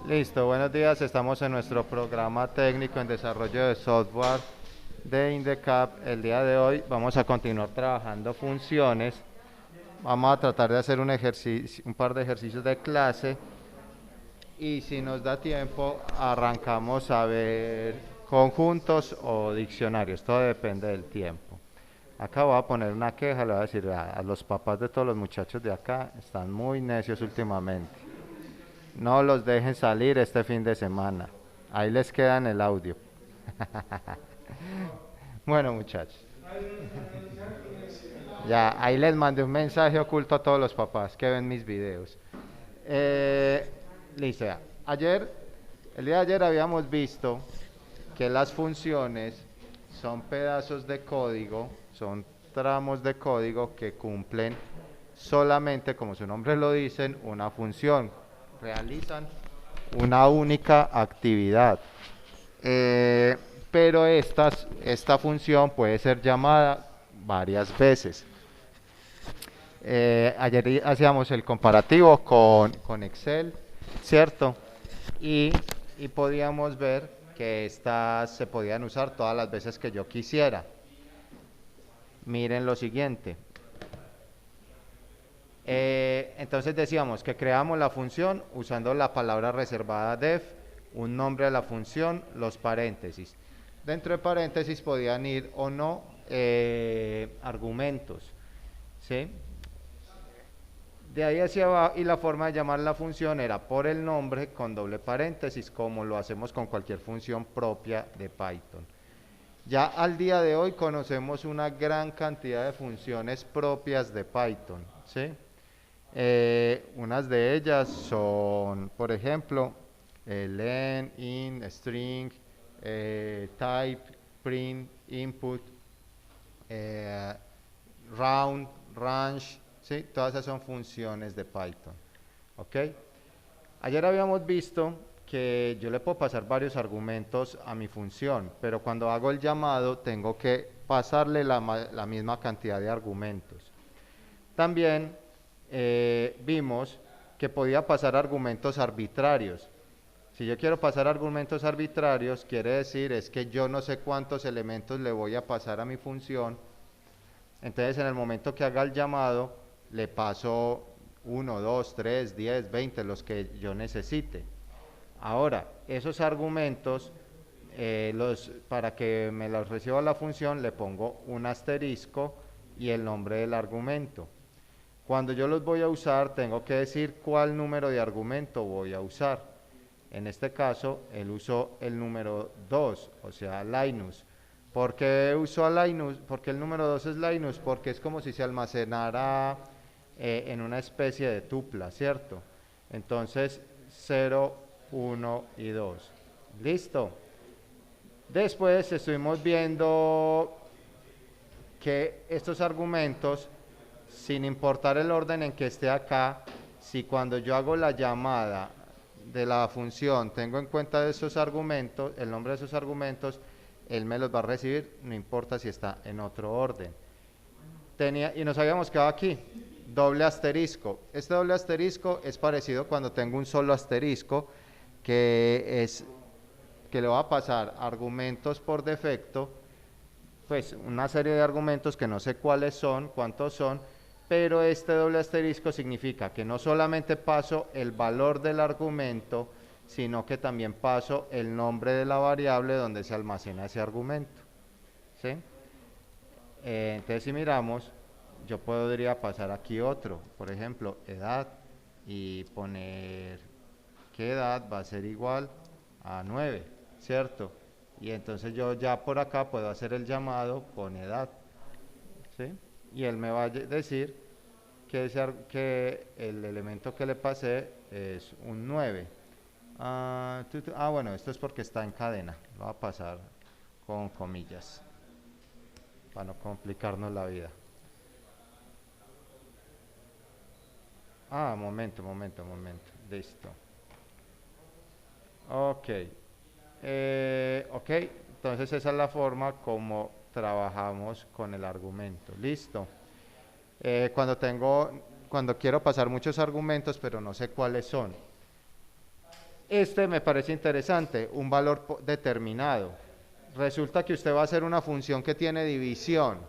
Listo, buenos días. Estamos en nuestro programa técnico en desarrollo de software de INDECAP. El día de hoy vamos a continuar trabajando funciones. Vamos a tratar de hacer un ejercicio, un par de ejercicios de clase y si nos da tiempo arrancamos a ver conjuntos o diccionarios. Todo depende del tiempo. Acá voy a poner una queja, le voy a decir a los papás de todos los muchachos de acá, están muy necios últimamente. No los dejen salir este fin de semana. Ahí les queda en el audio. Bueno, muchachos. Ya, ahí les mandé un mensaje oculto a todos los papás que ven mis videos. Eh, Listo. Ya. El día de ayer habíamos visto que las funciones son pedazos de código, son tramos de código que cumplen solamente, como su nombre lo dicen, una función. Realizan una única actividad. Eh, pero esta función puede ser llamada varias veces. Ayer hacíamos el comparativo con Excel, ¿cierto? Y, y podíamos ver que estas se podían usar todas las veces que yo quisiera. Miren lo siguiente. Entonces decíamos que creamos la función usando la palabra reservada def, un nombre de la función, los paréntesis. Dentro de paréntesis podían ir o no argumentos, ¿sí? De ahí hacia abajo, y la forma de llamar la función era por el nombre con doble paréntesis, como lo hacemos con cualquier función propia de Python. Ya al día de hoy conocemos una gran cantidad de funciones propias de Python, ¿sí? Unas de ellas son, por ejemplo, len, in, string, type, print, input, eh, round, range, ¿sí? Todas esas son funciones de Python. ¿Ok? Ayer habíamos visto que yo le puedo pasar varios argumentos a mi función, pero cuando hago el llamado tengo que pasarle la misma cantidad de argumentos. También vimos que podía pasar argumentos arbitrarios. Si yo quiero pasar argumentos arbitrarios, quiere decir es que yo no sé cuántos elementos le voy a pasar a mi función. Entonces en el momento que haga el llamado, le paso 1, 2, 3, 10, 20, los que yo necesite. Ahora, esos argumentos, para que me los reciba la función, le pongo un asterisco y el nombre del argumento. Cuando yo los voy a usar, tengo que decir cuál número de argumento voy a usar. En este caso, él usó el número 2, o sea, Linus. ¿Por qué usó a Linus? Porque el número 2 es Linus, porque es como si se almacenara en una especie de tupla, ¿cierto? Entonces, 0, 1 y 2. ¿Listo? Después estuvimos viendo que estos argumentos, sin importar el orden en que esté acá, si cuando yo hago la llamada de la función tengo en cuenta esos argumentos, el nombre de esos argumentos, él me los va a recibir, no importa si está en otro orden. Y nos habíamos quedado aquí, doble asterisco. Este doble asterisco es parecido cuando tengo un solo asterisco, que le va a pasar argumentos por defecto, pues una serie de argumentos que no sé cuáles son, cuántos son, pero este doble asterisco significa que no solamente paso el valor del argumento, sino que también paso el nombre de la variable donde se almacena ese argumento. ¿Sí? Entonces si miramos, yo podría pasar aquí otro, por ejemplo, edad, y poner que edad va a ser igual a 9, ¿cierto? Y entonces yo ya por acá puedo hacer el llamado con edad, ¿sí? Y él me va a decir que el elemento que le pasé es un 9. Bueno, esto es porque está en cadena, lo va a pasar con comillas, para no complicarnos la vida. Momento, listo. Ok, ok, entonces esa es la forma como trabajamos con el argumento, listo. Cuando quiero pasar muchos argumentos, pero no sé cuáles son. Este me parece interesante, un valor determinado. Resulta que usted va a hacer una función que tiene división.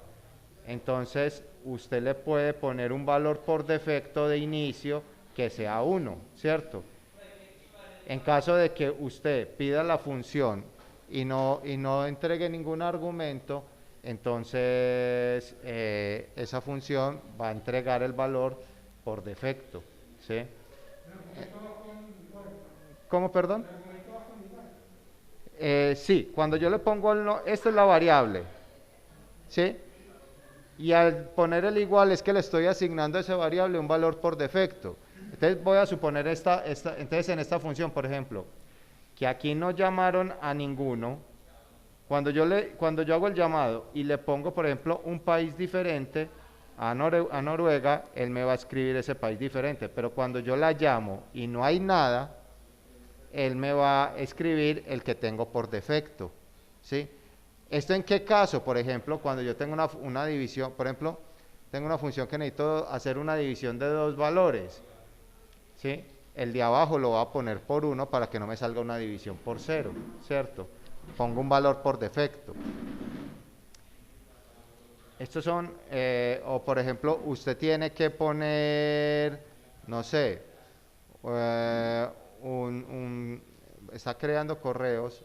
Entonces, usted le puede poner un valor por defecto de inicio que sea 1, ¿cierto? En caso de que usted pida la función y no entregue ningún argumento, entonces esa función va a entregar el valor por defecto, ¿sí? ¿Cómo, perdón? Sí, cuando yo le pongo el no, esta es la variable, ¿sí? Y al poner el igual es que le estoy asignando a esa variable un valor por defecto. Entonces voy a suponer entonces en esta función, por ejemplo, que aquí no llamaron a ninguno. Cuando yo hago el llamado y le pongo, por ejemplo, un país diferente a Noruega, él me va a escribir ese país diferente. Pero cuando yo la llamo y no hay nada, él me va a escribir el que tengo por defecto, ¿sí? ¿Esto en qué caso? Por ejemplo, cuando yo tengo una división, por ejemplo, tengo una función que necesito hacer una división de dos valores, ¿sí? El de abajo lo voy a poner por 1 para que no me salga una división por 0, ¿cierto? Pongo un valor por defecto. Estos son, o por ejemplo, usted tiene que poner, no sé, eh, está creando correos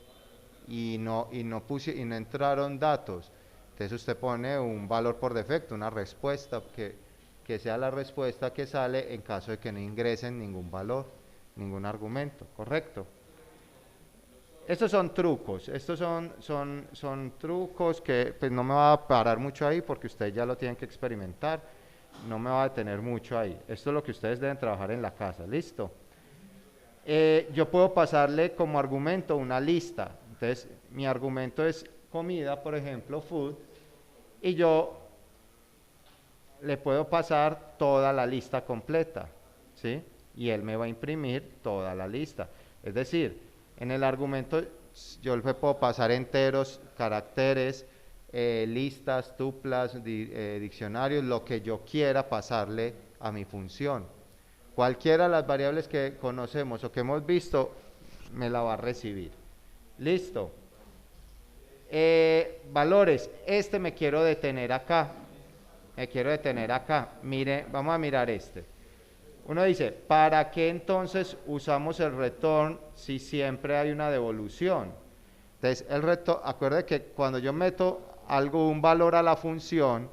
y no entraron datos. Entonces usted pone un valor por defecto, una respuesta que sea la respuesta que sale en caso de que no ingresen ningún valor, ningún argumento, ¿correcto? Estos son trucos, son trucos que pues no me va a parar mucho ahí porque ustedes ya lo tienen que experimentar, no me va a detener mucho ahí. Esto es lo que ustedes deben trabajar en la casa, ¿listo? Yo puedo pasarle como argumento una lista. Entonces, mi argumento es comida, por ejemplo, food, y yo le puedo pasar toda la lista completa, ¿sí? Y él me va a imprimir toda la lista. Es decir, en el argumento yo le puedo pasar enteros, caracteres, listas, tuplas, diccionarios, lo que yo quiera pasarle a mi función. Cualquiera de las variables que conocemos o que hemos visto, me la va a recibir. Listo. Valores. Me quiero detener acá. Me quiero detener acá. Mire, vamos a mirar este. Uno dice, ¿para qué entonces usamos el return si siempre hay una devolución? Entonces, acuerde que cuando yo meto un valor a la función,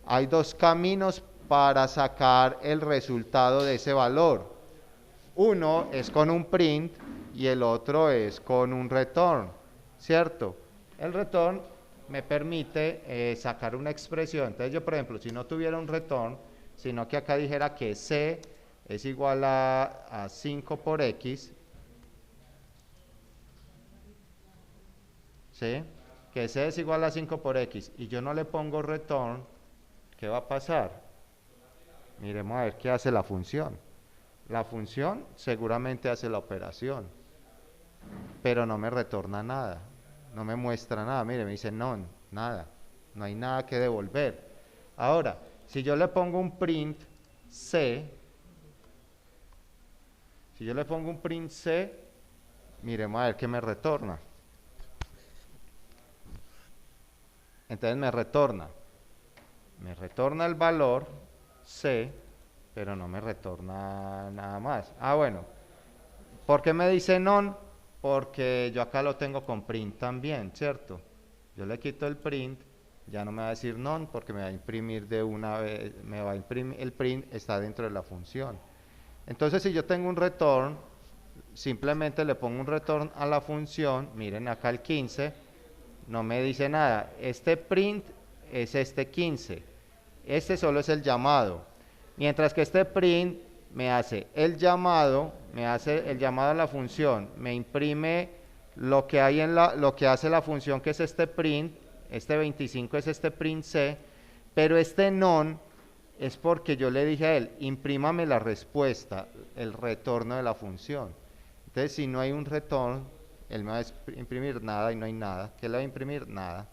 hay dos caminos para sacar el resultado de ese valor. Uno es con un print y el otro es con un return, ¿cierto? El return me permite sacar una expresión. Entonces yo, por ejemplo, si no tuviera un return, sino que acá dijera que C es igual a 5 por X, ¿sí? Que C es igual a 5 por X y yo no le pongo return, ¿qué va a pasar? Miremos a ver qué hace la función. La función seguramente hace la operación, pero no me retorna nada, no me muestra nada. Mire, me dice none, nada, no hay nada que devolver. Ahora, si yo le pongo un print C, miremos a ver qué me retorna. Entonces me retorna el valor C, pero no me retorna nada más. Bueno, ¿por qué me dice none? Porque yo acá lo tengo con print también, ¿cierto? Yo le quito el print, ya no me va a decir none porque me va a imprimir de una vez, el print está dentro de la función. Entonces si yo tengo un return, simplemente le pongo un return a la función, miren acá el 15, no me dice nada. Este print es este 15, este solo es el llamado, mientras que este print me hace el llamado a la función, me imprime lo que hace la función, que es este print, este 25 es este print C, pero este none es porque yo le dije a él, imprímame la respuesta, el retorno de la función. Entonces, si no hay un return, él me va a imprimir nada y no hay nada. ¿Qué le va a imprimir? Nada.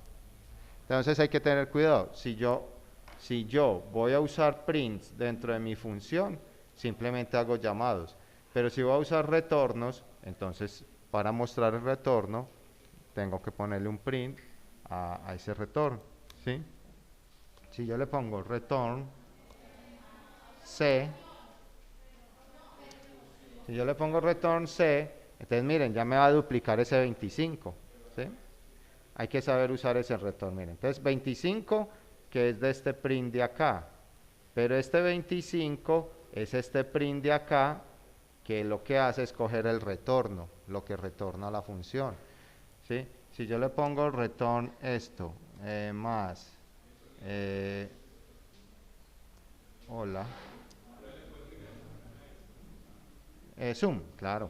Entonces hay que tener cuidado. Si yo voy a usar prints dentro de mi función, simplemente hago llamados. Pero si voy a usar retornos, entonces para mostrar el retorno, tengo que ponerle un print a ese retorno, ¿sí? Si yo le pongo return C, si yo le pongo return C, entonces miren, ya me va a duplicar ese 25, ¿sí? Hay que saber usar ese return, miren. Entonces 25, que es de este print de acá, pero este 25 es este print de acá, que lo que hace es coger el retorno, lo que retorna la función, ¿sí? Si yo le pongo return esto, más, hola, zoom, claro.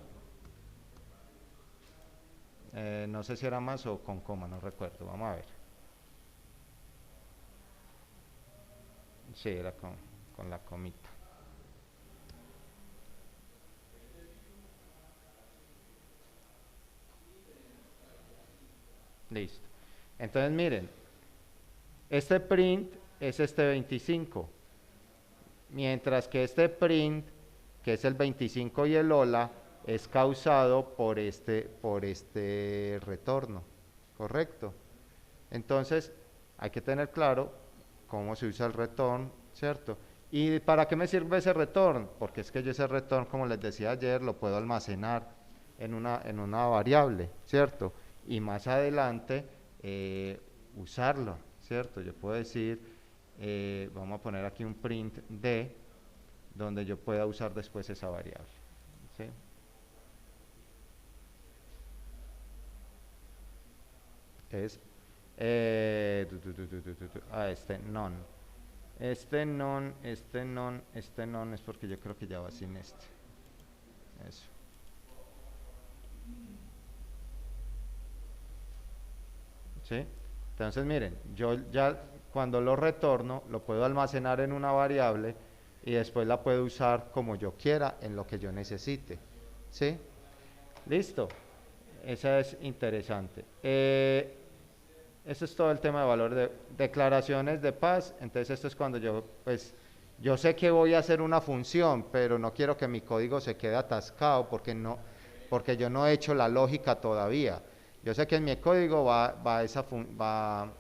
No sé si era más o con coma, no recuerdo, vamos a ver. Sí, era con la comita. Listo. Entonces miren, este print es este 25, mientras que este print, que es el 25 y el hola, es causado por este retorno, ¿correcto? Entonces hay que tener claro cómo se usa el return, ¿cierto? ¿Y para qué me sirve ese return? Porque es que yo ese return, como les decía ayer, lo puedo almacenar en una variable, ¿cierto? Y más adelante usarlo, ¿cierto? Yo puedo decir, vamos a poner aquí un print de, donde yo pueda usar después esa variable, ¿sí? Es, este non. Este non es porque yo creo que ya va sin este. Eso. ¿Sí? Entonces miren, yo ya cuando lo retorno lo puedo almacenar en una variable y después la puedo usar como yo quiera en lo que yo necesite. ¿Sí? Listo. Esa es interesante. Eso es todo el tema de valor de declaraciones de paz. Entonces esto es cuando yo sé que voy a hacer una función, pero no quiero que mi código se quede atascado porque yo no he hecho la lógica todavía. Yo sé que en mi código va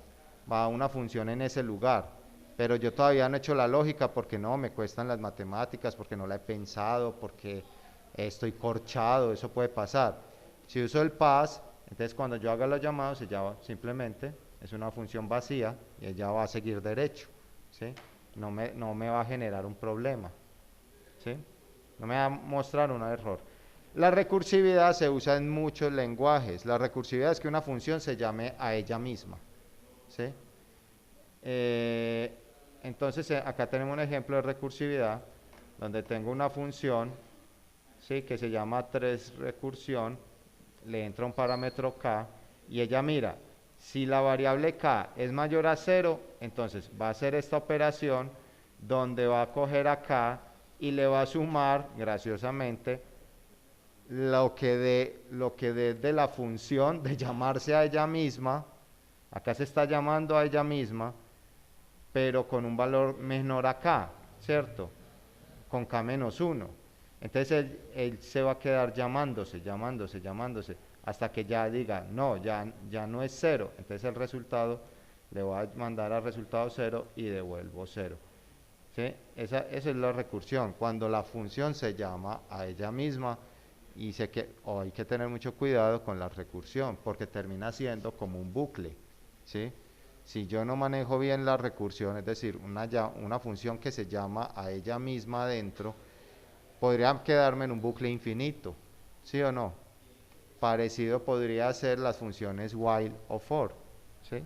una función en ese lugar, pero yo todavía no he hecho la lógica porque no, me cuestan las matemáticas, porque no la he pensado, porque estoy corchado, eso puede pasar. Si uso el pass, entonces cuando yo haga los llamados, ella simplemente es una función vacía y ella va a seguir derecho, ¿sí? No me va a generar un problema, ¿sí? No me va a mostrar un error. La recursividad se usa en muchos lenguajes. La recursividad es que una función se llame a ella misma, ¿sí? Entonces acá tenemos un ejemplo de recursividad donde tengo una función, ¿sí?, que se llama 3recursión, le entra un parámetro k y ella mira, si la variable k es mayor a 0, entonces va a hacer esta operación donde va a coger a k y le va a sumar, graciosamente, lo que dé de la función de llamarse a ella misma. Acá se está llamando a ella misma, pero con un valor menor a k, ¿cierto? Con k menos 1. Entonces él se va a quedar llamándose, hasta que ya diga, no, ya no es 0. Entonces el resultado, le voy a mandar al resultado 0 y devuelvo 0. ¿Sí? Esa es la recursión, cuando la función se llama a ella misma. Y hay que tener mucho cuidado con la recursión, porque termina siendo como un bucle, ¿sí? Si yo no manejo bien la recursión, es decir, una función que se llama a ella misma adentro, podría quedarme en un bucle infinito, ¿sí o no? Parecido podría ser las funciones while o for, ¿sí?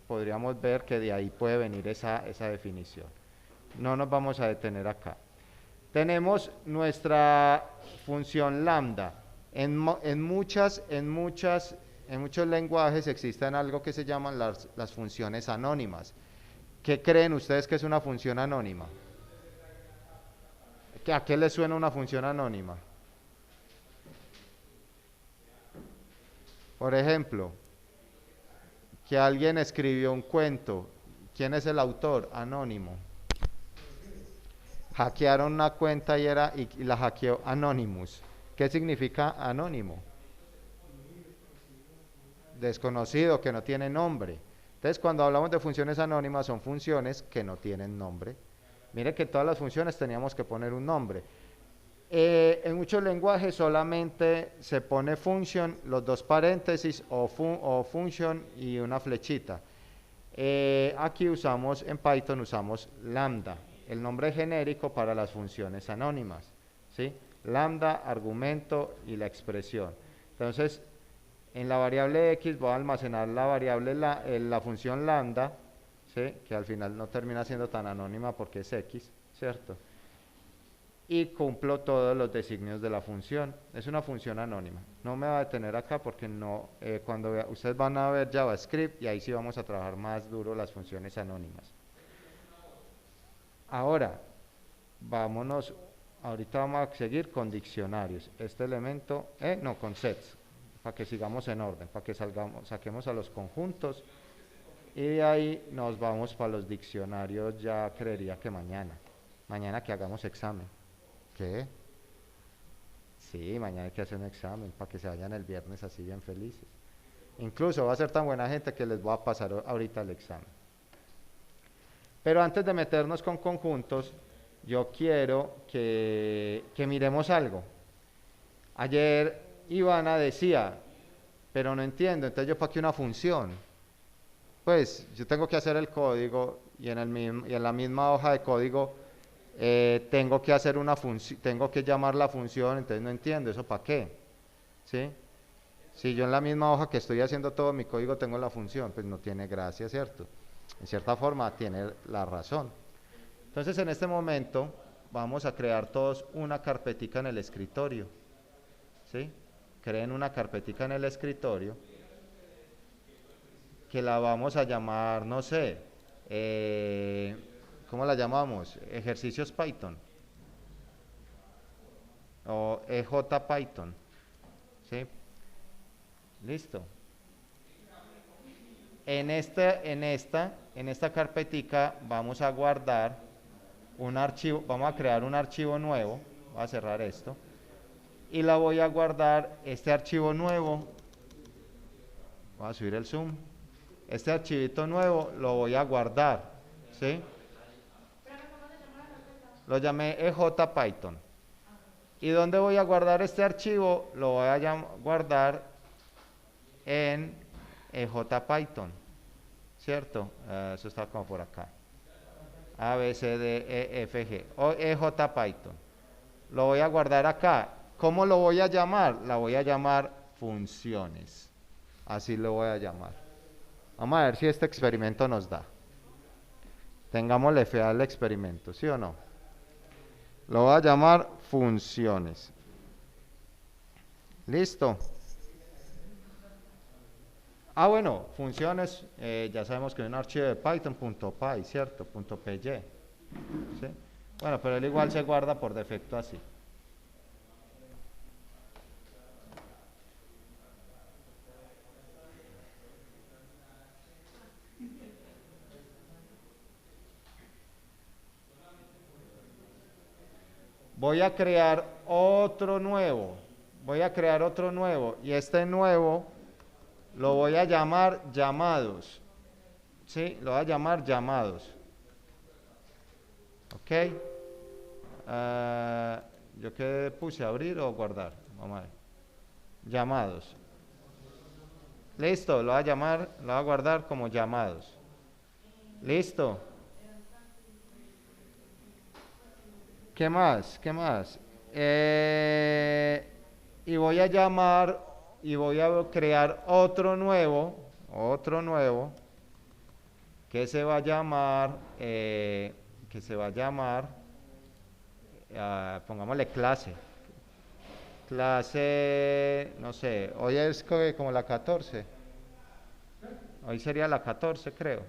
Podríamos ver que de ahí puede venir esa definición. No nos vamos a detener acá. Tenemos nuestra función lambda. En muchos lenguajes existen algo que se llaman las funciones anónimas. ¿Qué creen ustedes que es una función anónima? ¿A qué les suena una función anónima? Por ejemplo, que alguien escribió un cuento. ¿Quién es el autor? Anónimo. hackearon una cuenta y la hackeó Anonymous. ¿Qué significa anónimo? Desconocido, que no tiene nombre. Entonces, cuando hablamos de funciones anónimas, son funciones que no tienen nombre. Mire que todas las funciones teníamos que poner un nombre. En muchos lenguajes solamente se pone function, los dos paréntesis o function y una flechita. Aquí usamos, en Python usamos lambda, el nombre genérico para las funciones anónimas, ¿sí? Lambda, argumento y la expresión. Entonces, en la variable x voy a almacenar la variable la función lambda, ¿sí? Que al final no termina siendo tan anónima porque es x, ¿cierto? Y cumplo todos los designios de la función. Es una función anónima. No me va a detener acá porque no, ustedes van a ver JavaScript y ahí sí vamos a trabajar más duro las funciones anónimas. Ahora, vámonos, ahorita vamos a seguir con diccionarios. Este elemento, no, con sets, para que sigamos en orden, para que saquemos a los conjuntos y de ahí nos vamos para los diccionarios, ya creería que mañana que hagamos examen. ¿Qué? Sí, mañana hay que hacer un examen para que se vayan el viernes así bien felices. Incluso va a ser tan buena gente que les voy a pasar ahorita el examen. Pero antes de meternos con conjuntos, yo quiero que miremos algo. Ayer Ivana decía, pero no entiendo, entonces yo para qué una función. Pues yo tengo que hacer el código y en la misma hoja de código tengo que hacer una función, tengo que llamar la función, entonces no entiendo, ¿eso para qué? ¿Sí? Si yo en la misma hoja que estoy haciendo todo mi código tengo la función, pues no tiene gracia, ¿cierto? En cierta forma tiene la razón. Entonces en este momento vamos a crear todos una carpetica en el escritorio, ¿sí? Creen una carpetica en el escritorio que la vamos a llamar, no sé, ¿cómo la llamamos? Ejercicios Python o EJ Python, ¿sí? Listo. En esta carpetica vamos a guardar un archivo, vamos a crear un archivo nuevo, voy a cerrar esto, y la voy a guardar, este archivo nuevo, voy a subir el zoom, este archivito nuevo lo voy a guardar, ¿sí? Lo llamé EJ Python. ¿Y dónde voy a guardar este archivo? Lo voy a guardar en EJ Python, ¿cierto? Eso está como por acá. A, B, C, D, E, F, G. O EJ Python. Lo voy a guardar acá. ¿Cómo lo voy a llamar? La voy a llamar funciones. Así lo voy a llamar. Vamos a ver si este experimento nos da. Tengámosle fe al experimento, ¿sí o no? Lo voy a llamar funciones. ¿Listo? Ah, bueno, funciones, ya sabemos que es un archivo de Python.py, ¿cierto? .py. ¿Sí? Bueno, pero él igual se guarda por defecto así. Voy a crear otro nuevo. Y este nuevo lo voy a llamar llamados. ¿Sí? Lo voy a llamar llamados. ¿Ok? ¿Yo qué puse? ¿Abrir o guardar? Vamos a ver. Llamados. Listo, lo voy a guardar como llamados. Listo. ¿Qué más? Y voy a crear otro nuevo, que se va a llamar, pongámosle clase. Clase, no sé, hoy es como la 14. Hoy sería la 14, creo.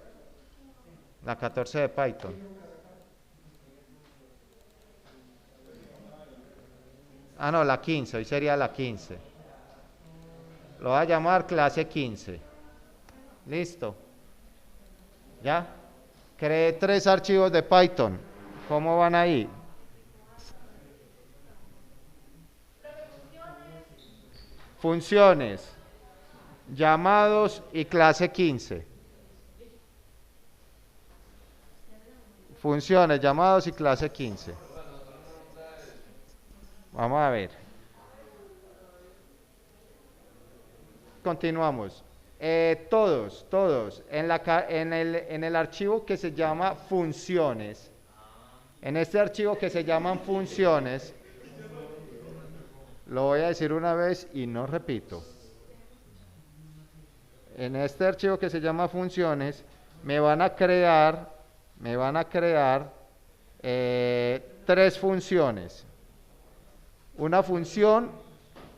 La 14 de Python. Ah, no, la 15, hoy sería la 15. Lo voy a llamar clase 15. Listo. ¿Ya? Creé 3 archivos de Python. ¿Cómo van ahí? Funciones, llamados y clase 15. Funciones, llamados y clase 15. Vamos a ver. Continuamos. Todos, en el archivo que se llama funciones, en este archivo que se llaman funciones, lo voy a decir una vez y no repito. En este archivo que se llama funciones, me van a crear 3 funciones. Una función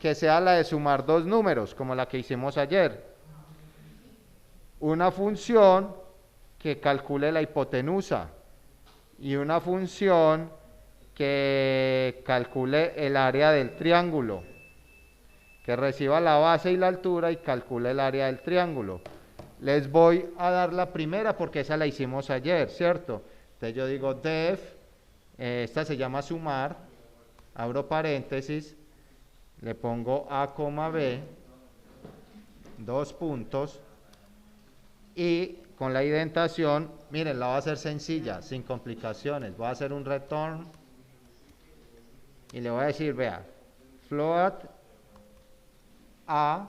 que sea la de sumar 2 números, como la que hicimos ayer. Una función que calcule la hipotenusa. Y una función que calcule el área del triángulo. Que reciba la base y la altura y calcule el área del triángulo. Les voy a dar la primera porque esa la hicimos ayer, ¿cierto? Entonces yo digo def, esta se llama sumar, abro paréntesis, le pongo A, B, 2 puntos, y con la indentación, miren, la voy a hacer sencilla, sin complicaciones, voy a hacer un return, y le voy a decir, vea, float A,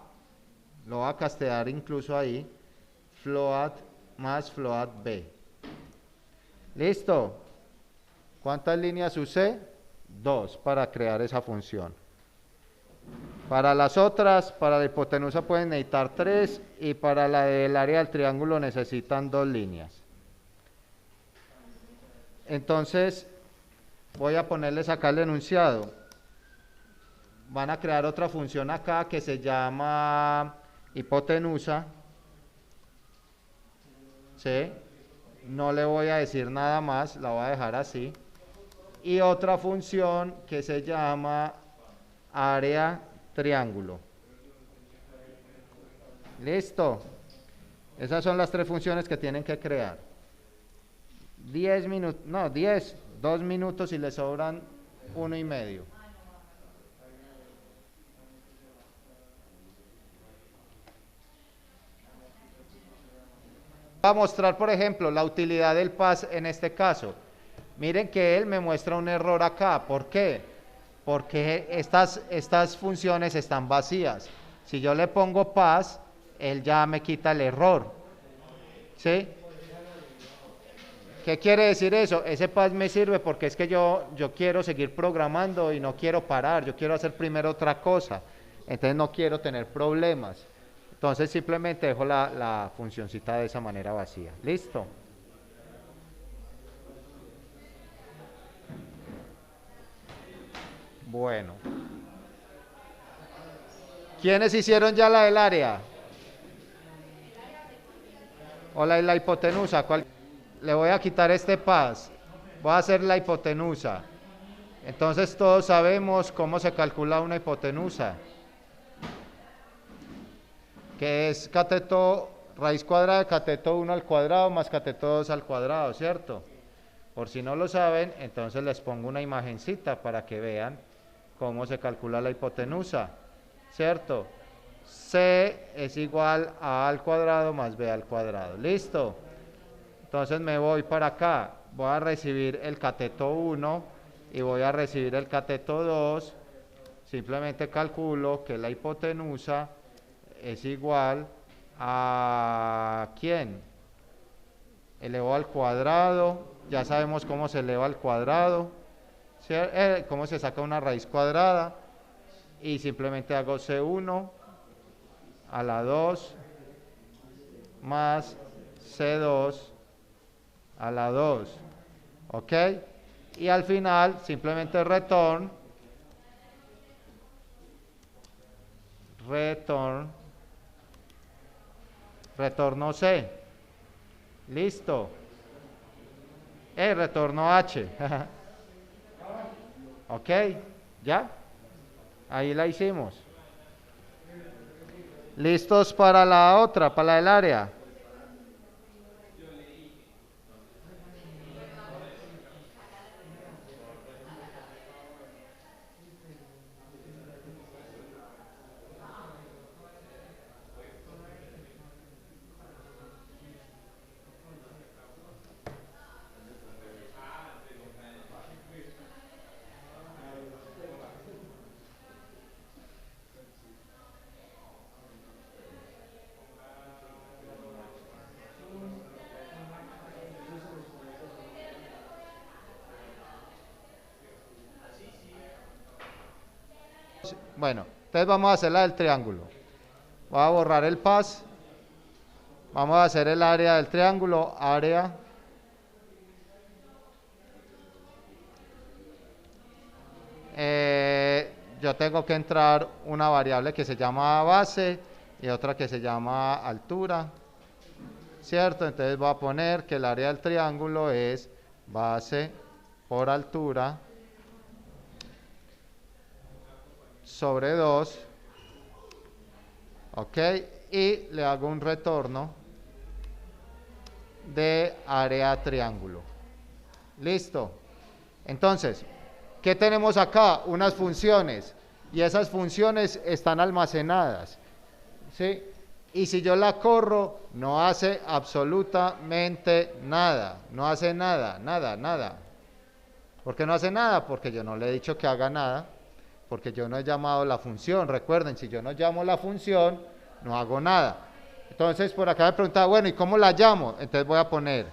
lo voy a castear incluso ahí, float más float B. ¿Listo? ¿Cuántas líneas usé? 2 para crear esa función. Para las otras, para la hipotenusa pueden necesitar 3 y para la del área del triángulo necesitan 2 líneas. Entonces, voy a ponerles acá el enunciado. Van a crear otra función acá que se llama hipotenusa. ¿Sí? No le voy a decir nada más, la voy a dejar así. Y otra función que se llama área triángulo. Listo. Esas son las 3 funciones que tienen que crear. 10 minutos, no, 2 minutos y le sobran 1 y medio. Voy a mostrar, por ejemplo, la utilidad del pass en este caso. Miren que él me muestra un error acá. ¿Por qué? Porque estas funciones están vacías. Si yo le pongo pass, él ya me quita el error. ¿Sí? ¿Qué quiere decir eso? Ese pass me sirve porque es que yo quiero seguir programando y no quiero parar. Yo quiero hacer primero otra cosa. Entonces no quiero tener problemas. Entonces simplemente dejo la funcioncita de esa manera vacía. ¿Listo? Bueno. ¿Quiénes hicieron ya la del área? O la hipotenusa. Le voy a quitar este pass. Voy a hacer la hipotenusa. Entonces todos sabemos cómo se calcula una hipotenusa. Que es cateto, raíz cuadrada de cateto 1 al cuadrado más cateto 2 al cuadrado, ¿cierto? Por si no lo saben, entonces les pongo una imagencita para que vean cómo se calcula la hipotenusa, ¿cierto? C es igual a al cuadrado más b al cuadrado, ¿listo? Entonces me voy para acá, voy a recibir el cateto 1 y voy a recibir el cateto 2, simplemente calculo que la hipotenusa es igual a ¿quién? Elevado al cuadrado, ya sabemos cómo se eleva al cuadrado, ¿sí? Cómo se saca una raíz cuadrada, y simplemente hago C1 a la 2 más C2 a la 2, ¿ok? Y al final simplemente returno C, listo, retorno H, ok, ya, ahí la hicimos. ¿Listos para la otra, para la del área? Bueno, entonces vamos a hacer la del triángulo. Voy a borrar el pass. Vamos a hacer el área del triángulo, área. Yo tengo que entrar una variable que se llama base y otra que se llama altura, ¿cierto? Entonces voy a poner que el área del triángulo es base por altura sobre 2, ok, y le hago un retorno de área triángulo. Listo. Entonces, ¿qué tenemos acá? Unas funciones, y esas funciones están almacenadas, ¿sí? Y si yo la corro, no hace absolutamente nada, no hace nada, nada. ¿Por qué no hace nada? Porque yo no le he dicho que haga nada, porque yo no he llamado la función. Recuerden, si yo no llamo la función, no hago nada. Entonces, por acá me preguntaba, bueno, ¿y cómo la llamo? Entonces voy a poner,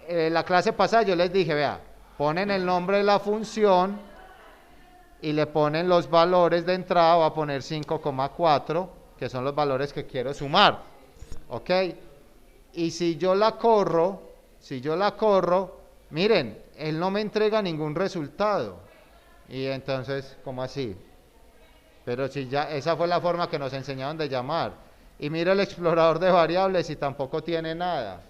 la clase pasada yo les dije, vea, ponen el nombre de la función y le ponen los valores de entrada. Voy a poner 5,4, que son los valores que quiero sumar, ¿ok? Y si yo la corro, miren, él no me entrega ningún resultado. Y entonces, ¿cómo así? Pero si ya, esa fue la forma que nos enseñaron de llamar. Y mira el explorador de variables y tampoco tiene nada.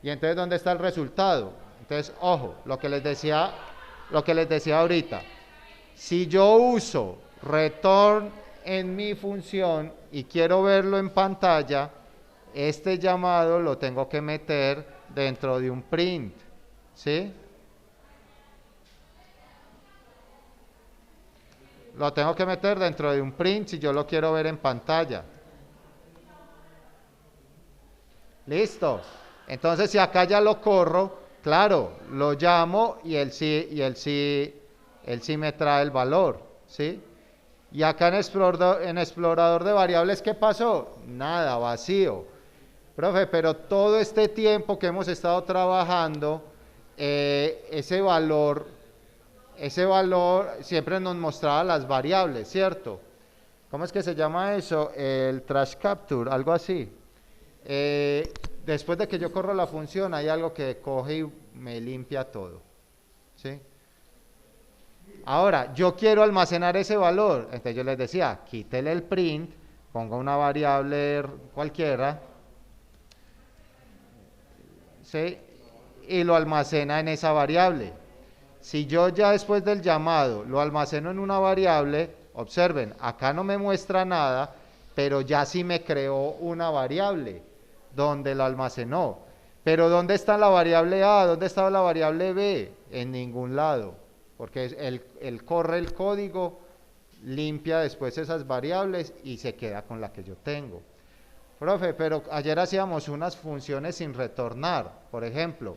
Y entonces, ¿dónde está el resultado? Entonces, ojo, lo que les decía ahorita. Si yo uso return en mi función y quiero verlo en pantalla, este llamado lo tengo que meter dentro de un print, ¿sí? Lo tengo que meter dentro de un print si yo lo quiero ver en pantalla. Listo. Entonces, si acá ya lo corro, claro, lo llamo y él sí me trae el valor, ¿sí? Y acá en explorador de variables, ¿qué pasó? Nada, vacío. Profe, pero todo este tiempo que hemos estado trabajando, ese valor siempre nos mostraba las variables, ¿cierto? ¿Cómo es que se llama eso? El trash capture, algo así. Después de que yo corro la función, hay algo que coge y me limpia todo, ¿sí? Ahora, yo quiero almacenar ese valor, entonces yo les decía, quítele el print, ponga una variable cualquiera, ¿sí? Y lo almacena en esa variable. Si yo ya después del llamado lo almaceno en una variable, observen, acá no me muestra nada, pero ya sí me creó una variable donde lo almacenó. Pero ¿dónde está la variable A? ¿Dónde está la variable B? En ningún lado, porque él corre el código, limpia después esas variables y se queda con la que yo tengo. Profe, pero ayer hacíamos unas funciones sin retornar, por ejemplo,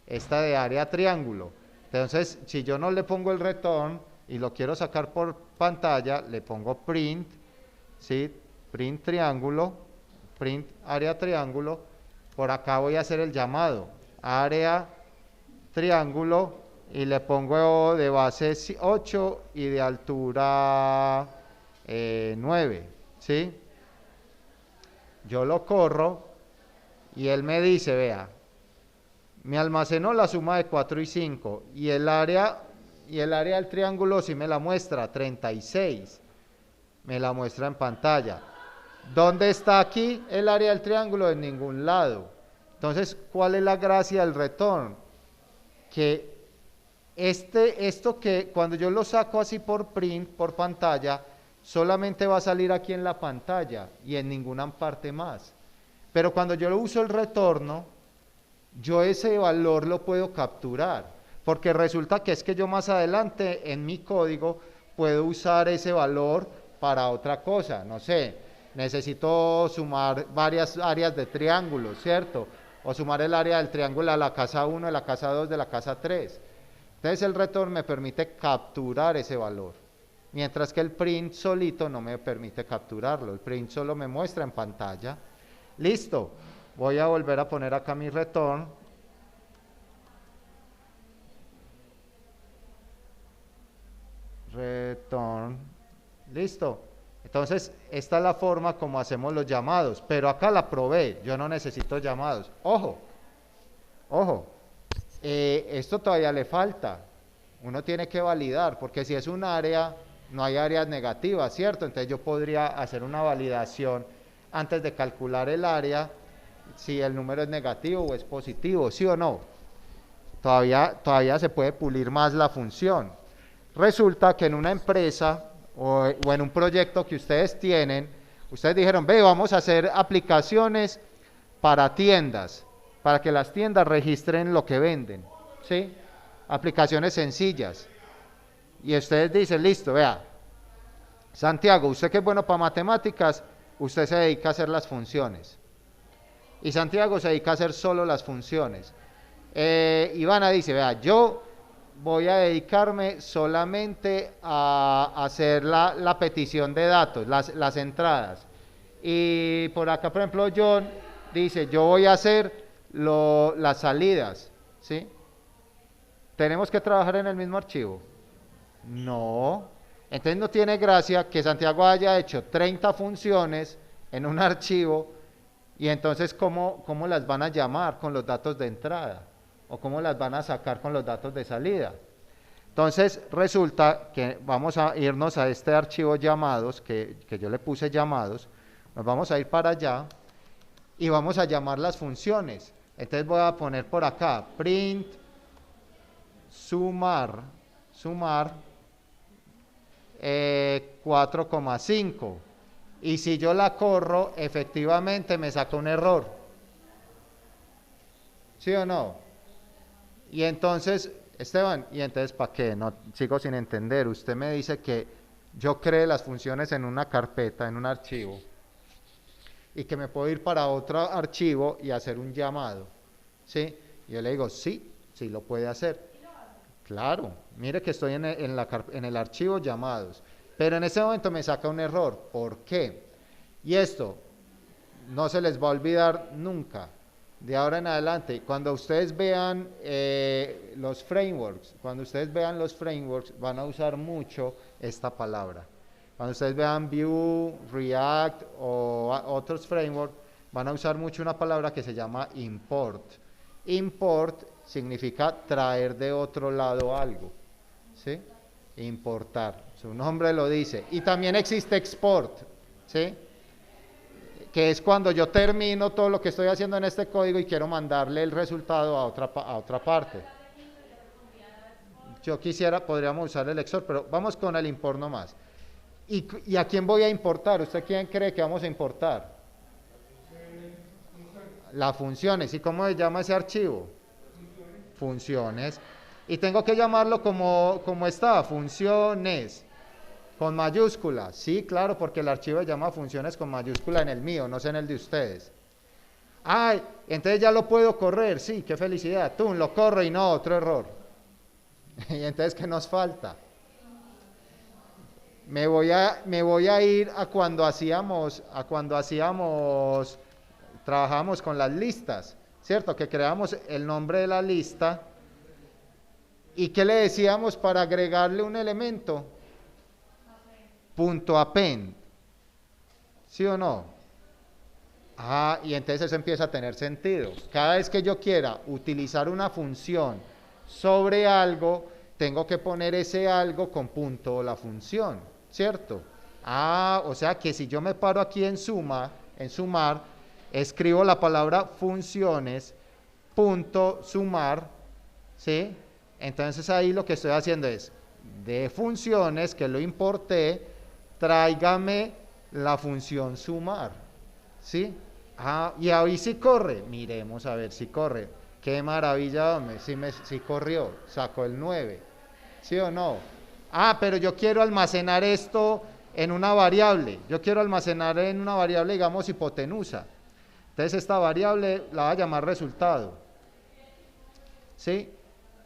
esta de área triángulo. Entonces, si yo no le pongo el return y lo quiero sacar por pantalla, le pongo print, ¿sí? Print triángulo, print área triángulo. Por acá voy a hacer el llamado, área triángulo, y le pongo de base 8 y de altura 9, ¿sí? Yo lo corro y él me dice, vea, me almacenó la suma de 4 y 5 y el área del triángulo sí me la muestra, 36, me la muestra en pantalla. ¿Dónde está aquí el área del triángulo? En ningún lado. Entonces, ¿cuál es la gracia del return? Que esto que cuando yo lo saco así por print, por pantalla, solamente va a salir aquí en la pantalla y en ninguna parte más. Pero cuando yo uso el retorno, yo ese valor lo puedo capturar, porque resulta que es que yo más adelante en mi código puedo usar ese valor para otra cosa, no sé, necesito sumar varias áreas de triángulo, ¿cierto? O sumar el área del triángulo a la casa 1, de la casa 2, de la casa 3. Entonces el return me permite capturar ese valor, mientras que el print solito no me permite capturarlo, el print solo me muestra en pantalla. Listo, voy a volver a poner acá mi return. return, listo. Entonces, esta es la forma como hacemos los llamados, pero acá la probé, yo no necesito llamados. Ojo, ojo, esto todavía le falta, uno tiene que validar, porque si es un área, no hay áreas negativas, ¿cierto? Entonces yo podría hacer una validación antes de calcular el área, si el número es negativo o es positivo, ¿sí o no? Todavía se puede pulir más la función. Resulta que en una empresa o en un proyecto que ustedes tienen, ustedes dijeron, ve, vamos a hacer aplicaciones para tiendas, para que las tiendas registren lo que venden, ¿sí? Aplicaciones sencillas. Y ustedes dicen, listo, vea, Santiago, usted que es bueno para matemáticas, usted se dedica a hacer las funciones. Y Santiago se dedica a hacer solo las funciones. Ivana dice, vea, yo voy a dedicarme solamente a hacer la petición de datos, las entradas. Y por acá, por ejemplo, John dice, yo voy a hacer las salidas, ¿sí? ¿Tenemos que trabajar en el mismo archivo? No. Entonces no tiene gracia que Santiago haya hecho 30 funciones en un archivo y entonces ¿cómo las van a llamar con los datos de entrada? ¿O cómo las van a sacar con los datos de salida? Entonces resulta que vamos a irnos a este archivo llamados, que yo le puse llamados, nos vamos a ir para allá y vamos a llamar las funciones. Entonces voy a poner por acá, print, sumar 4,5. Y si yo la corro, efectivamente me saca un error. ¿Sí o no? Y entonces, Esteban, ¿y entonces para qué? No, sigo sin entender. Usted me dice que yo cree las funciones en una carpeta, en un archivo, y que me puedo ir para otro archivo y hacer un llamado. ¿Sí? Y yo le digo, sí, sí lo puede hacer. Claro, mire que estoy en el archivo llamados, pero en ese momento me saca un error. ¿Por qué? Y esto no se les va a olvidar nunca. De ahora en adelante, cuando ustedes vean los frameworks, van a usar mucho esta palabra. Cuando ustedes vean Vue, React o otros frameworks, van a usar mucho una palabra que se llama import. Import significa traer de otro lado algo, ¿sí? Importar, su nombre lo dice. Y también existe export, ¿sí? Que es cuando yo termino todo lo que estoy haciendo en este código y quiero mandarle el resultado a otra parte. Yo podríamos usar el export, pero vamos con el import nomás. ¿Y a quién voy a importar? ¿Usted quién cree que vamos a importar? Las funciones. ¿Y cómo se llama ese archivo? Funciones. Y tengo que llamarlo como está, funciones. ¿Con mayúscula? Sí, claro, porque el archivo se llama funciones con mayúscula en el mío, no sé en el de ustedes. Ay, entonces ya lo puedo correr, sí, qué felicidad. Tú lo corro y no, otro error. Y entonces, ¿qué nos falta? Me voy a ir a cuando trabajamos con las listas, ¿cierto? Que creamos el nombre de la lista. ¿Y qué le decíamos para agregarle un elemento? .append, ¿sí o no? Ah, y entonces eso empieza a tener sentido. Cada vez que yo quiera utilizar una función sobre algo, tengo que poner ese algo con punto la función, ¿cierto? Ah, o sea que si yo me paro aquí en sumar, escribo la palabra funciones, punto sumar, ¿sí? Entonces ahí lo que estoy haciendo es, de funciones, que lo importé, tráigame la función sumar, ¿sí? Ah, y ahí sí corre, miremos a ver si corre. Qué maravilla, hombre, sí corrió, sacó el 9, ¿sí o no? Ah, pero yo quiero almacenar esto en una variable, digamos hipotenusa. Entonces esta variable la va a llamar resultado, ¿sí?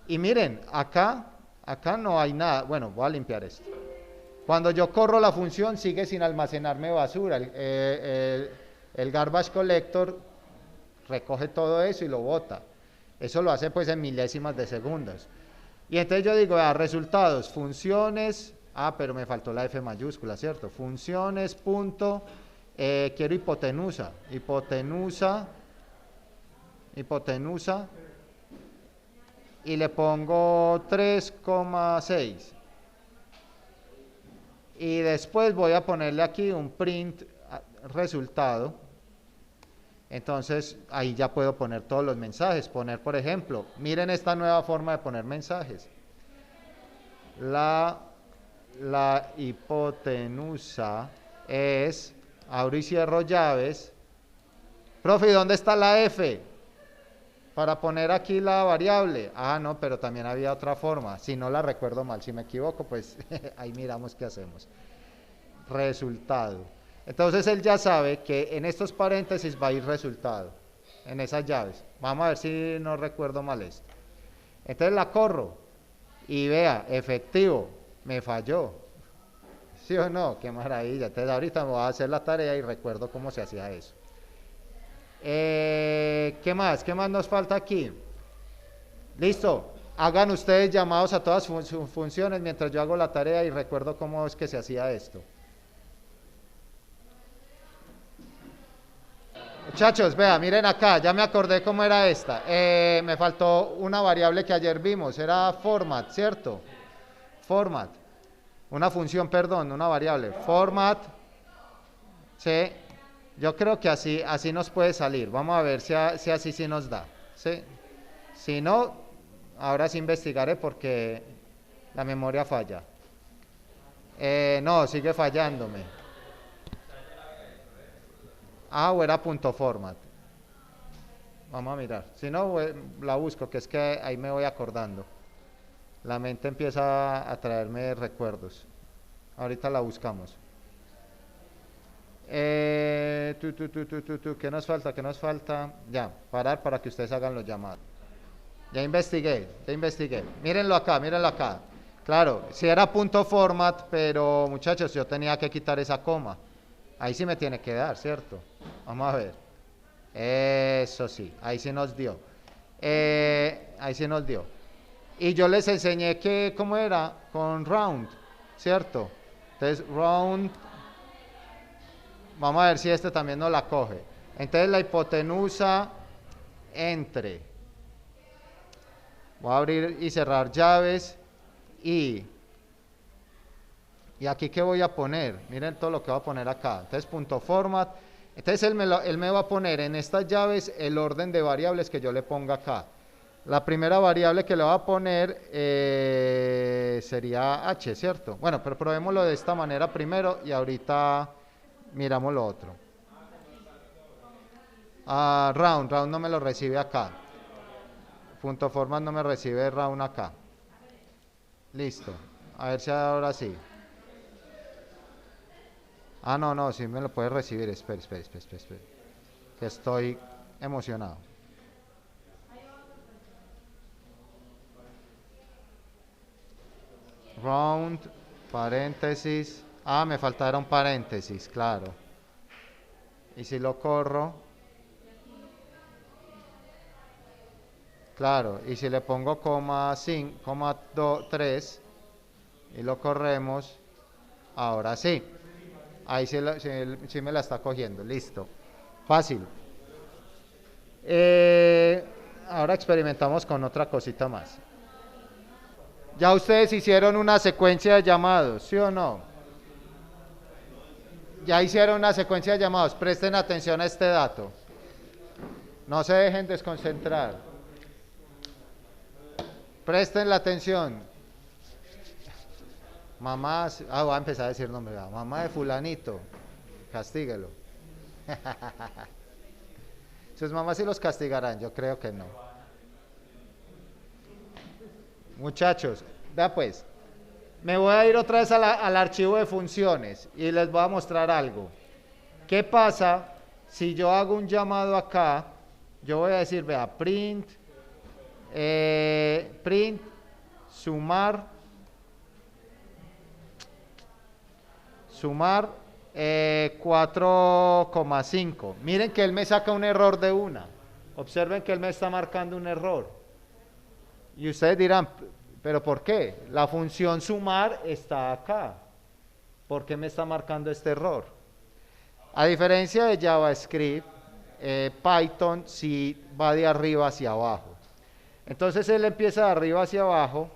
Y miren, acá no hay nada. Bueno, voy a limpiar esto. Cuando yo corro la función sigue sin almacenarme basura. El garbage collector recoge todo eso y lo bota. Eso lo hace pues en milésimas de segundos. Y entonces yo digo, resultados, funciones, Ah, pero me faltó la F mayúscula, ¿cierto? Funciones, punto, quiero hipotenusa, hipotenusa, y le pongo 3,6. Y después voy a ponerle aquí un print resultado. Entonces ahí ya puedo poner todos los mensajes. Poner, por ejemplo, miren esta nueva forma de poner mensajes. La hipotenusa es, abro y cierro llaves. Profe, ¿y dónde está la F? Para poner aquí la variable. Ah, no, pero también había otra forma. Si no la recuerdo mal, si me equivoco, pues ahí miramos qué hacemos. Resultado. Entonces él ya sabe que en estos paréntesis va a ir resultado. En esas llaves. Vamos a ver si no recuerdo mal esto. Entonces la corro. Y vea, efectivo, me falló. ¿Sí o no? Qué maravilla. Entonces ahorita me voy a hacer la tarea y recuerdo cómo se hacía eso. ¿Qué más? ¿Qué más nos falta aquí? Listo. Hagan ustedes llamados a todas sus funciones mientras yo hago la tarea y recuerdo cómo es que se hacía esto. Muchachos, vea, miren acá, ya me acordé cómo era esta. Me faltó una variable que ayer vimos, era format, ¿cierto? Format. Una función, perdón, una variable. Format. Sí. Yo creo que así nos puede salir. Vamos a ver si así sí nos da. ¿Sí? Si no, ahora sí investigaré porque la memoria falla. No, sigue fallándome. Ah, o era punto format. Vamos a mirar. Si no, la busco, que es que ahí me voy acordando. La mente empieza a traerme recuerdos. Ahorita la buscamos. ¿Qué nos falta? ¿Qué nos falta? Ya, parar para que ustedes hagan los llamados. Ya investigué. Mírenlo acá. Claro, si era punto format, pero muchachos, yo tenía que quitar esa coma. Ahí sí me tiene que dar, ¿cierto? Vamos a ver. Eso sí, ahí sí nos dio. Y yo les enseñé que, ¿cómo era? Con round, ¿cierto? Entonces, round. Vamos a ver si este también nos la coge. Entonces, la hipotenusa entre. Voy a abrir y cerrar llaves. Y aquí, ¿qué voy a poner? Miren todo lo que voy a poner acá. Entonces, punto format. Entonces, él me va a poner en estas llaves el orden de variables que yo le ponga acá. La primera variable que le voy a poner sería h, ¿cierto? Bueno, pero probémoslo de esta manera primero y ahorita miramos lo otro. Round no me lo recibe acá. Punto format no me recibe round acá. Listo. A ver si ahora sí. No, sí me lo puede recibir. Espera. Que estoy emocionado. Round, paréntesis. Me faltaba un paréntesis, claro. Y si lo corro. Claro, y si le pongo coma 5, coma 2, 3 y lo corremos, ahora sí. Ahí sí me la está cogiendo, listo. Fácil. Ahora experimentamos con otra cosita más. Ya ustedes hicieron una secuencia de llamados, ¿sí o no? Ya hicieron una secuencia de llamados. Presten atención a este dato. No se dejen desconcentrar. Presten la atención. Mamá, voy a empezar a decir nombre. Mamá de fulanito, castíguelo. Sus mamás sí los castigarán, yo creo que no. Muchachos, vea pues, me voy a ir otra vez al archivo de funciones y les voy a mostrar algo. ¿Qué pasa si yo hago un llamado acá? Yo voy a decir, vea, print, sumar 4,5. Miren que él me saca un error de una. Observen que él me está marcando un error. Y ustedes dirán, ¿Pero por qué? La función sumar está acá. ¿Por qué me está marcando este error? A diferencia de JavaScript, Python sí va de arriba hacia abajo. Entonces él empieza de arriba hacia abajo.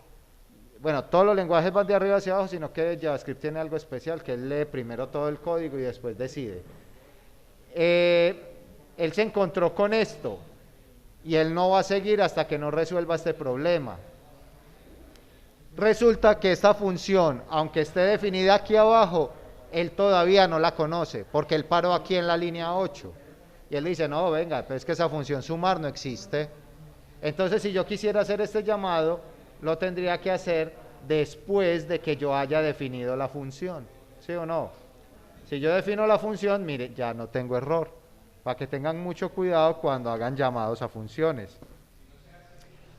Bueno, todos los lenguajes van de arriba hacia abajo, sino que JavaScript tiene algo especial, que él lee primero todo el código y después decide. Él se encontró con esto y él no va a seguir hasta que no resuelva este problema. Resulta que esta función, aunque esté definida aquí abajo, él todavía no la conoce, porque él paró aquí en la línea 8. Y él dice, no, venga, pero es que esa función sumar no existe. Entonces, si yo quisiera hacer este llamado, lo tendría que hacer después de que yo haya definido la función. ¿Sí o no? Si yo defino la función, mire, ya no tengo error. Para que tengan mucho cuidado cuando hagan llamados a funciones.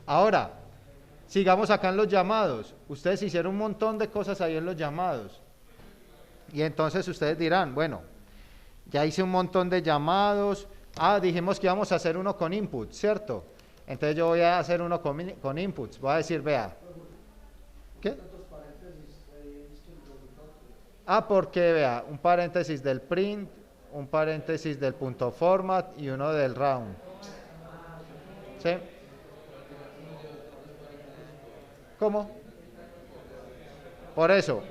Ahora, sigamos acá en los llamados. Ustedes hicieron un montón de cosas ahí en los llamados. Y entonces ustedes dirán, bueno, ya hice un montón de llamados. Dijimos que íbamos a hacer uno con input, ¿cierto? Entonces yo voy a hacer uno con inputs. Voy a decir, vea. ¿Qué? Porque vea, un paréntesis del print, un paréntesis del punto format y uno del round. ¿Sí? ¿Cómo? Por eso,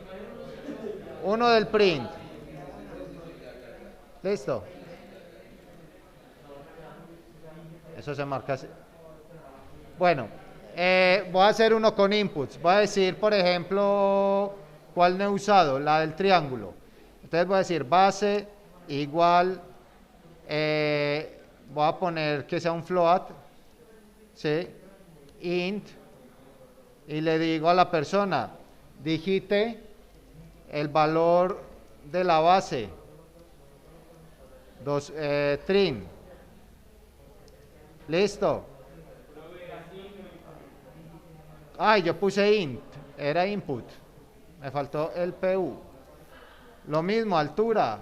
uno del print. ¿Listo? Eso se marca así. Bueno, voy a hacer uno con inputs. Voy a decir, por ejemplo, ¿cuál no he usado? La del triángulo. Entonces voy a decir base igual, voy a poner que sea un float, ¿sí? Int, y le digo a la persona, digite el valor de la base, trin. ¿Listo? Yo puse int, era input, me faltó el pu. Lo mismo, altura,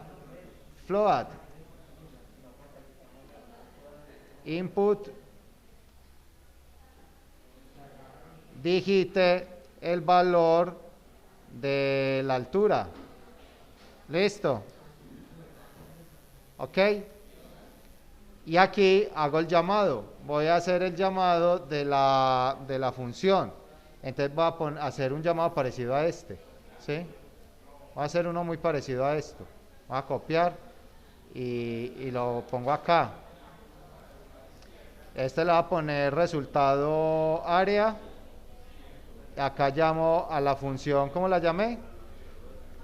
float, input, digite el valor de la altura. ¿Listo? ¿Ok? Y aquí hago el llamado. Voy a hacer el llamado de la función. Entonces voy a hacer un llamado parecido a este. ¿Sí? Voy a hacer uno muy parecido a esto. Voy a copiar y lo pongo acá. Este le va a poner resultado área. Acá llamo a la función, ¿cómo la llamé?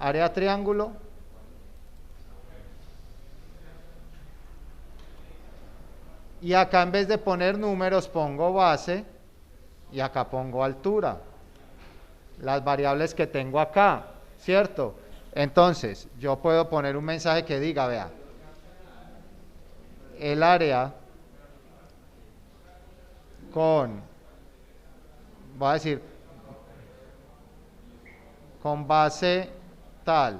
Área triángulo. Y acá en vez de poner números pongo base y acá pongo altura. Las variables que tengo acá, ¿cierto? Entonces, yo puedo poner un mensaje que diga, vea, el área voy a decir, con base tal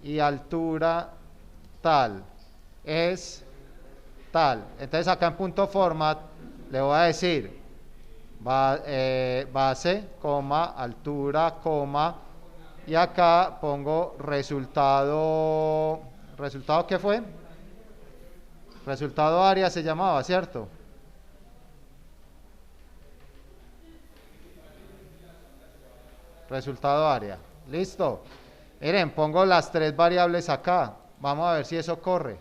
y altura tal es tal. Entonces acá en punto format le voy a decir base, coma, altura, coma, y acá pongo resultado. ¿Resultado qué fue? Resultado área se llamaba, ¿cierto? Resultado área. Listo. Miren, pongo las tres variables acá. Vamos a ver si eso corre.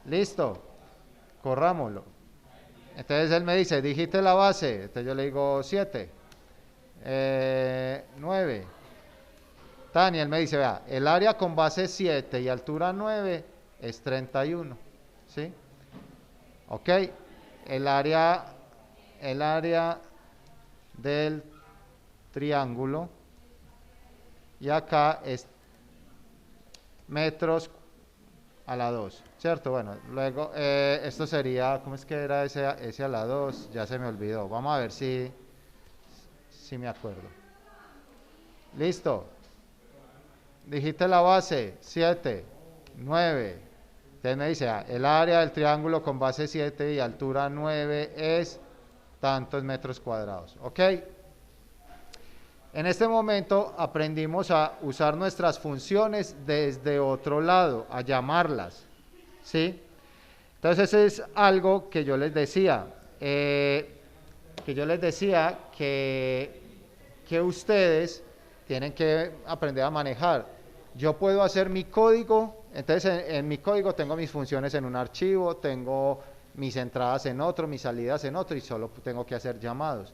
Listo. Corrámoslo. Entonces él me dice, digite la base. Entonces yo le digo 7. 9. Él me dice, vea, el área con base 7 y altura 9 es 31. ¿Sí? Ok. El área del triángulo y acá es metros a la 2, ¿cierto? Bueno, luego esto sería, ¿cómo es que era ese a la 2? Ya se me olvidó. Vamos a ver si me acuerdo. Listo. Digite la base 7, 9. Entonces me dice, el área del triángulo con base 7 y altura 9 es tantos metros cuadrados. ¿Ok? En este momento aprendimos a usar nuestras funciones desde otro lado, a llamarlas, ¿sí? Entonces es algo que yo les decía, que ustedes tienen que aprender a manejar. Yo puedo hacer mi código, entonces en mi código tengo mis funciones en un archivo, tengo mis entradas en otro, mis salidas en otro y solo tengo que hacer llamados.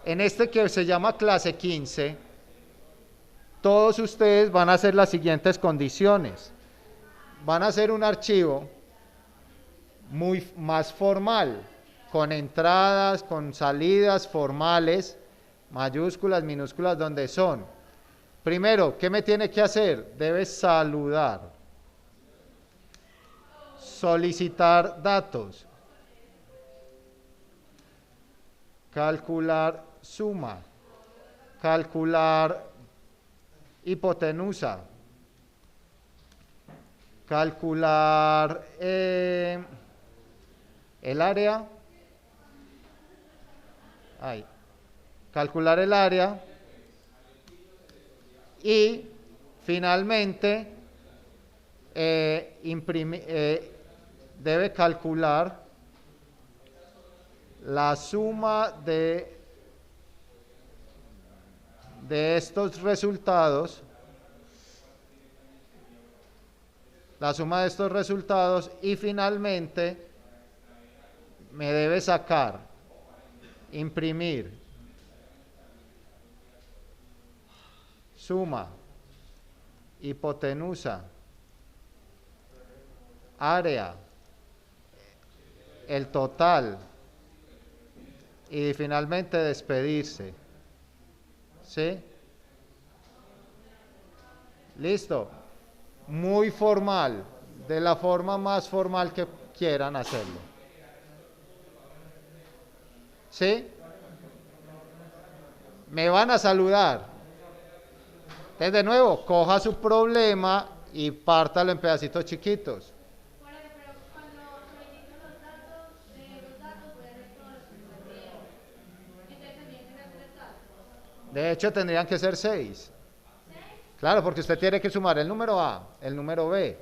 En este que se llama clase 15, todos ustedes van a hacer las siguientes condiciones. Van a hacer un archivo muy más formal, con entradas, con salidas formales, mayúsculas, minúsculas, donde son. Primero, ¿qué me tiene que hacer? Debe saludar, solicitar datos, calcular suma, calcular hipotenusa, calcular el área, calcular el área y finalmente debe calcular la suma de estos resultados, y finalmente me debe sacar, imprimir, suma, hipotenusa, área, el total y finalmente despedirse. ¿Sí? Listo. Muy formal, de la forma más formal que quieran hacerlo. ¿Sí? Me van a saludar. Entonces, de nuevo, coja su problema y pártalo en pedacitos chiquitos. De hecho, tendrían que ser 6. Claro, porque usted tiene que sumar el número A, el número B.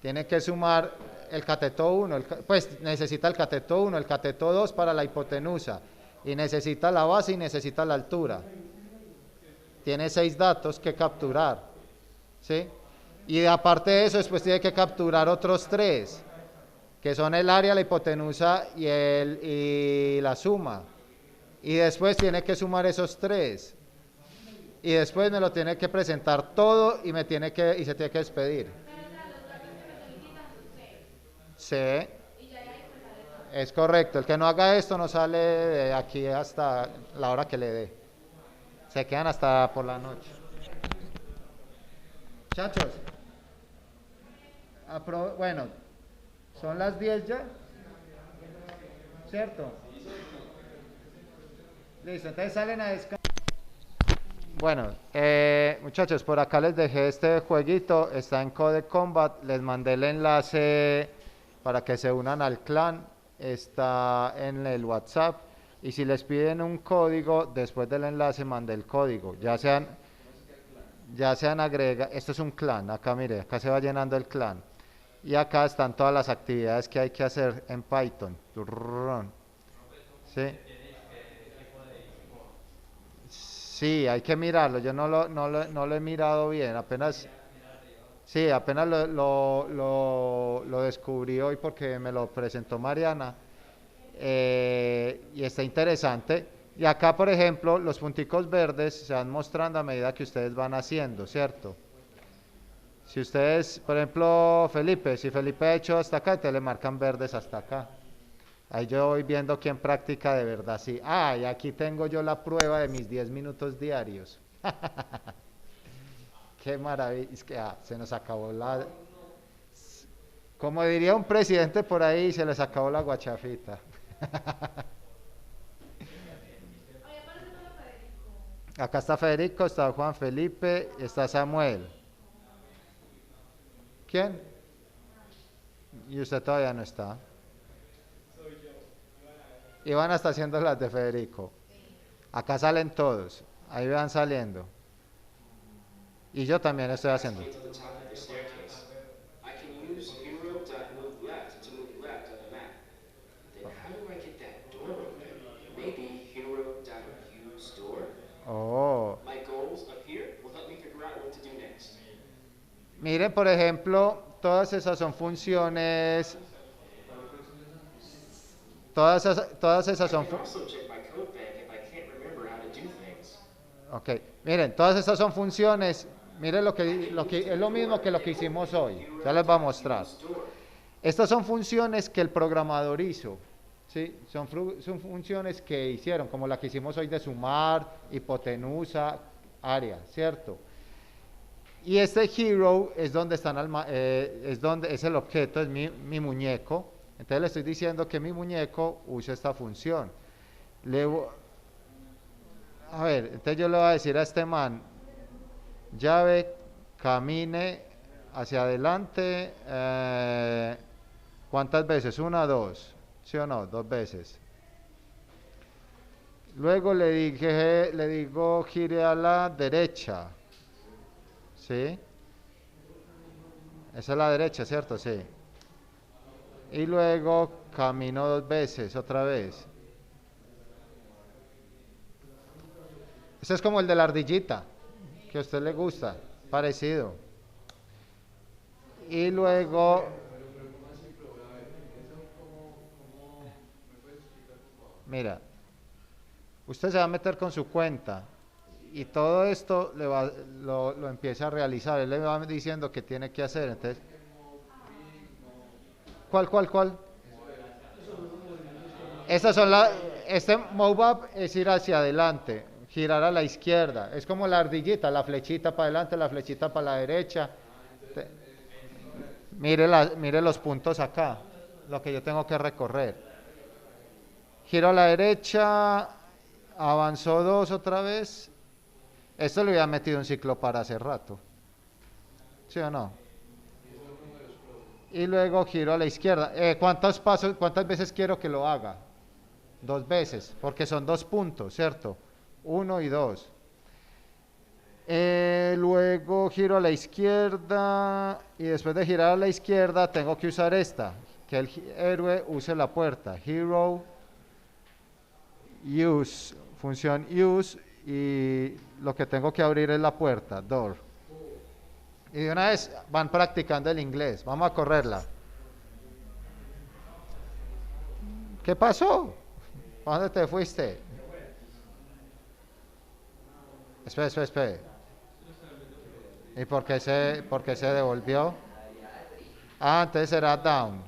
Tiene que sumar el cateto 1, pues necesita el cateto 1, el cateto 2 para la hipotenusa. Y necesita la base y necesita la altura. Tiene 6 datos que capturar. ¿Sí? Y aparte de eso, después tiene que capturar otros 3, que son el área, la hipotenusa y la suma. Y después tiene que sumar esos 3. Y después me lo tiene que presentar todo y se tiene que despedir. Sí, es correcto. El que no haga esto no sale de aquí hasta la hora que le dé. Se quedan hasta por la noche. Muchachos, bueno, son las 10 ya, ¿cierto? Listo, entonces salen a descansar. Bueno, muchachos, por acá les dejé este jueguito, está en Code Combat, les mandé el enlace para que se unan al clan, está en el WhatsApp, y si les piden un código, después del enlace mandé el código, ya sean esto es un clan, acá mire, acá se va llenando el clan, y acá están todas las actividades que hay que hacer en Python, ¿sí? Sí, hay que mirarlo. Yo no lo he mirado bien. Apenas lo descubrí hoy porque me lo presentó Mariana. Y está interesante. Y acá, por ejemplo, los punticos verdes se van mostrando a medida que ustedes van haciendo, ¿cierto? Si ustedes, por ejemplo, si Felipe ha hecho hasta acá, te le marcan verdes hasta acá. Ahí yo voy viendo quién practica de verdad, sí. Y aquí tengo yo la prueba de mis 10 minutos diarios. Qué maravilla. Es que se nos acabó Como diría un presidente por ahí, se les acabó la guachafita. Acá está Federico, está Juan Felipe, está Samuel. ¿Quién? Y usted todavía no está. Ivana está haciendo las de Federico. Acá salen todos. Ahí van saliendo. Y yo también estoy haciendo. To the top of the staircase. I can use hero.move left to move left on the map. Then how do I get that door open? Maybe hero.use door? Oh. My goals up here will help me figure out what to do next. Miren, por ejemplo, todas esas son funciones. Todas esas I son. can also check my code bank if I can't remember how to do things. Ok, miren, todas estas son funciones. Miren es lo mismo que lo que hicimos hoy. Ya les voy a mostrar. Use door. Estas son funciones que el programador hizo. ¿Sí? Son funciones que hicieron, como la que hicimos hoy de sumar, hipotenusa, área, ¿cierto? Y este hero es donde es el objeto, es mi muñeco. Entonces le estoy diciendo que mi muñeco use esta función. A ver, entonces yo le voy a decir a este man, llave, camine hacia adelante, ¿cuántas veces? Una, dos, ¿sí o no? Dos veces. Luego le digo gire a la derecha, ¿sí? Esa es la derecha, ¿cierto? Sí. Y luego camino dos veces, otra vez. Ese es como el de la ardillita, que a usted le gusta, parecido. Y luego, mira, usted se va a meter con su cuenta y todo esto lo empieza a realizar. Él le va diciendo que tiene que hacer. Entonces, ¿cuál? Este move up es ir hacia adelante, girar a la izquierda. Es como la ardillita, la flechita para adelante, la flechita para la derecha. Mire los puntos acá, lo que yo tengo que recorrer. Giro a la derecha, avanzó dos otra vez. Esto le había metido un ciclo para hace rato. ¿Sí o no? Y luego giro a la izquierda. ¿Cuántas veces quiero que lo haga? Dos veces, porque son dos puntos, ¿cierto? Uno y dos. Luego giro a la izquierda y después de girar a la izquierda tengo que usar esta, que el héroe use la puerta. Hero use, función use, y lo que tengo que abrir es la puerta, door. Y de una vez van practicando el inglés. Vamos a correrla. ¿Qué pasó? ¿A dónde te fuiste? Espera. ¿Y por qué se devolvió? Ah, entonces será down.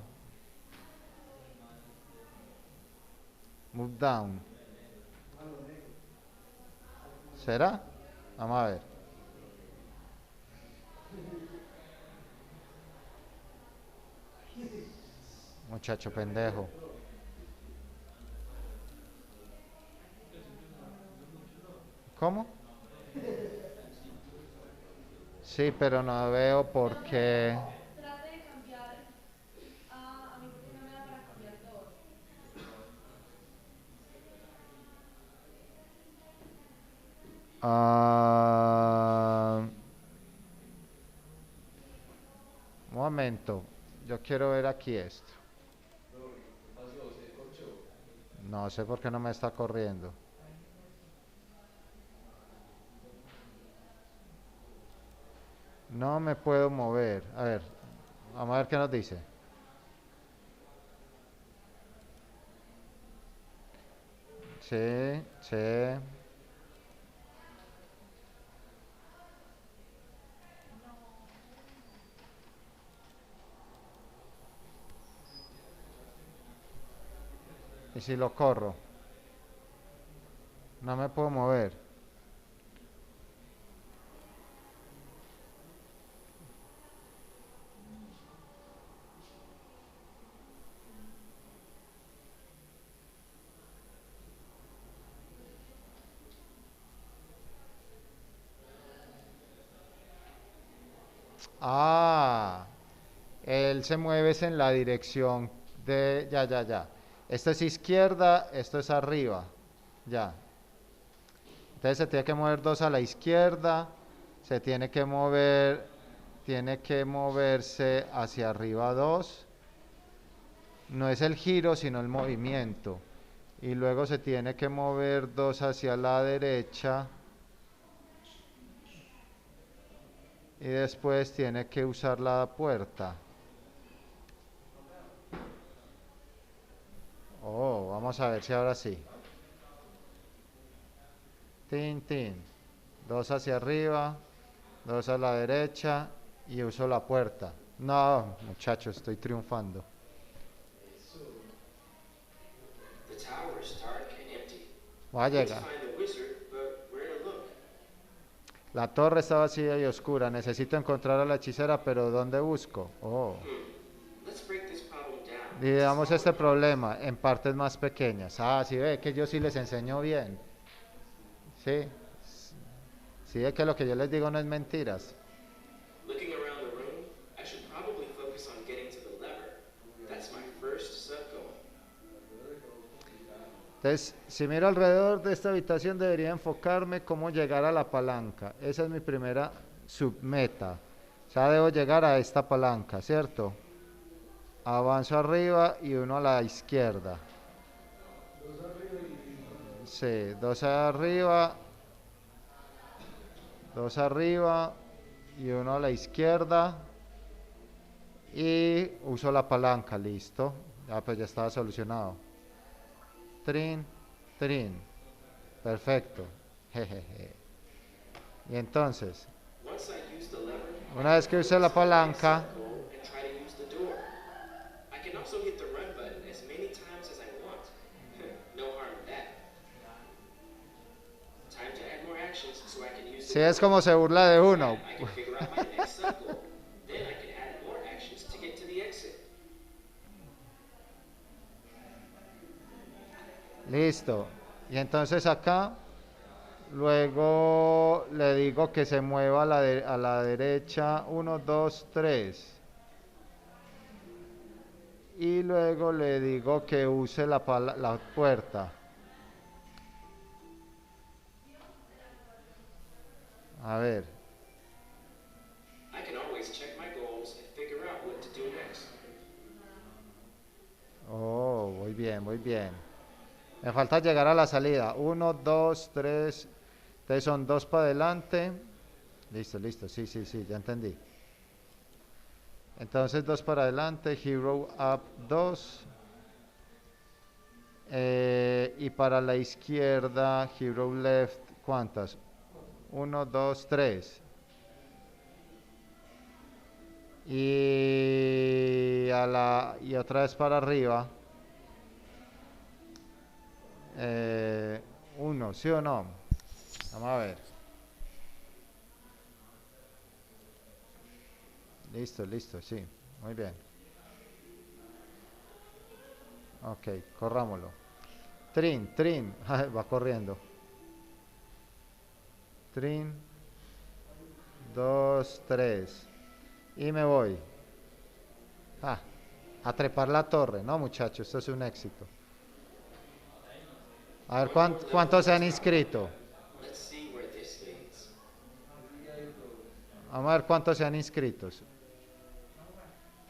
Move down. ¿Será? Vamos a ver. Muchacho pendejo. ¿Cómo? Sí, pero no veo por qué. Trate de cambiar a mí porque no me da para cambiar todo. Ah, un momento. Yo quiero ver aquí esto. No sé por qué no me está corriendo. No me puedo mover. A ver, vamos a ver qué nos dice. Sí. ¿Y si lo corro? No me puedo mover. Ah, él se mueve es en la dirección de... Ya. Esto es izquierda, esto es arriba. Ya. Entonces se tiene que mover 2 a la izquierda, se tiene que moverse hacia arriba 2. No es el giro, sino el movimiento. Y luego se tiene que mover 2 hacia la derecha. Y después tiene que usar la puerta. Oh, vamos a ver si ahora sí. Tin, tin. 2 hacia arriba, 2 a la derecha y uso la puerta. No, muchachos, estoy triunfando. The tower is dark and empty. Voy a I need to llegar. find the wizard, but where to look? La torre está vacía y oscura. Necesito encontrar a la hechicera, pero ¿dónde busco? Oh. Let's break this problem down. Dividamos este problema en partes más pequeñas. Ah, sí ve que yo sí les enseño bien. Sí. Sí ve que lo que yo les digo no es mentiras. Looking around the room, I should probably focus on getting to the lever. That's my first sub-goal. Entonces, si miro alrededor de esta habitación, debería enfocarme cómo llegar a la palanca. Esa es mi primera submeta. O sea, debo llegar a esta palanca, ¿cierto? Avanzo arriba y uno a la izquierda. Sí, 2 arriba. 2 arriba y uno a la izquierda. Y uso la palanca, listo. Ya, pues ya estaba solucionado. Trin, trin. Perfecto. Jejeje. Y entonces, Once I use the lever, una vez que use la palanca, goal and try to use the door. I can also hit the run button as many times as I want. No harm in that. Time to add more actions so I can use si the es como se burla de uno. I can figure out my next sub-goal. Then I can add more actions to get to the exit. Listo. Y entonces acá, luego le digo que se mueva a la derecha 1, 2, 3. Y luego le digo que use la puerta. A ver. I can always check my goals and figure out what to do next. Oh, muy bien, muy bien. Me falta llegar a la salida. 1, 2, 3. Entonces son 2 para adelante. Listo, listo. Sí, sí, sí, ya entendí. Entonces 2 para adelante. Hero up 2. Y para la izquierda, hero left, ¿cuántas? 1, 2, 3. Y otra vez para arriba. 1, ¿sí o no? Vamos a ver. Listo, listo, sí. Muy bien. Ok, corrámoslo. Trin, trin. Va corriendo. Trin. 2, 3. Y me voy. A trepar la torre. No, muchachos, esto es un éxito. A ver, ¿cuántos se han inscrito? Let's see where this leads. Vamos a ver cuántos se han inscrito.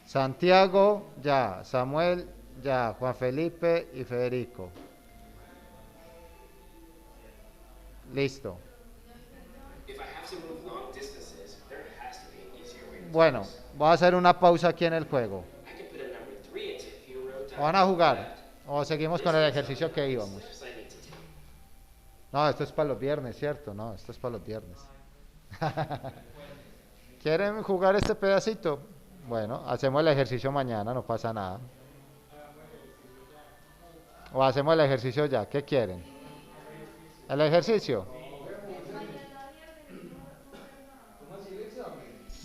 Santiago, ya. Samuel, ya. Juan Felipe y Federico. Listo. If I have to move long distances, there has to be an easier way to do Bueno, this. voy a hacer una pausa aquí en el juego. I can put a number 3 into hero. ¿O van a jugar? ¿O seguimos con el ejercicio que íbamos? Steps I need to take. No, esto es para los viernes, ¿cierto? No, esto es para los viernes. ¿Quieren jugar este pedacito? Bueno, hacemos el ejercicio mañana, no pasa nada. O hacemos el ejercicio ya, ¿qué quieren? ¿El ejercicio?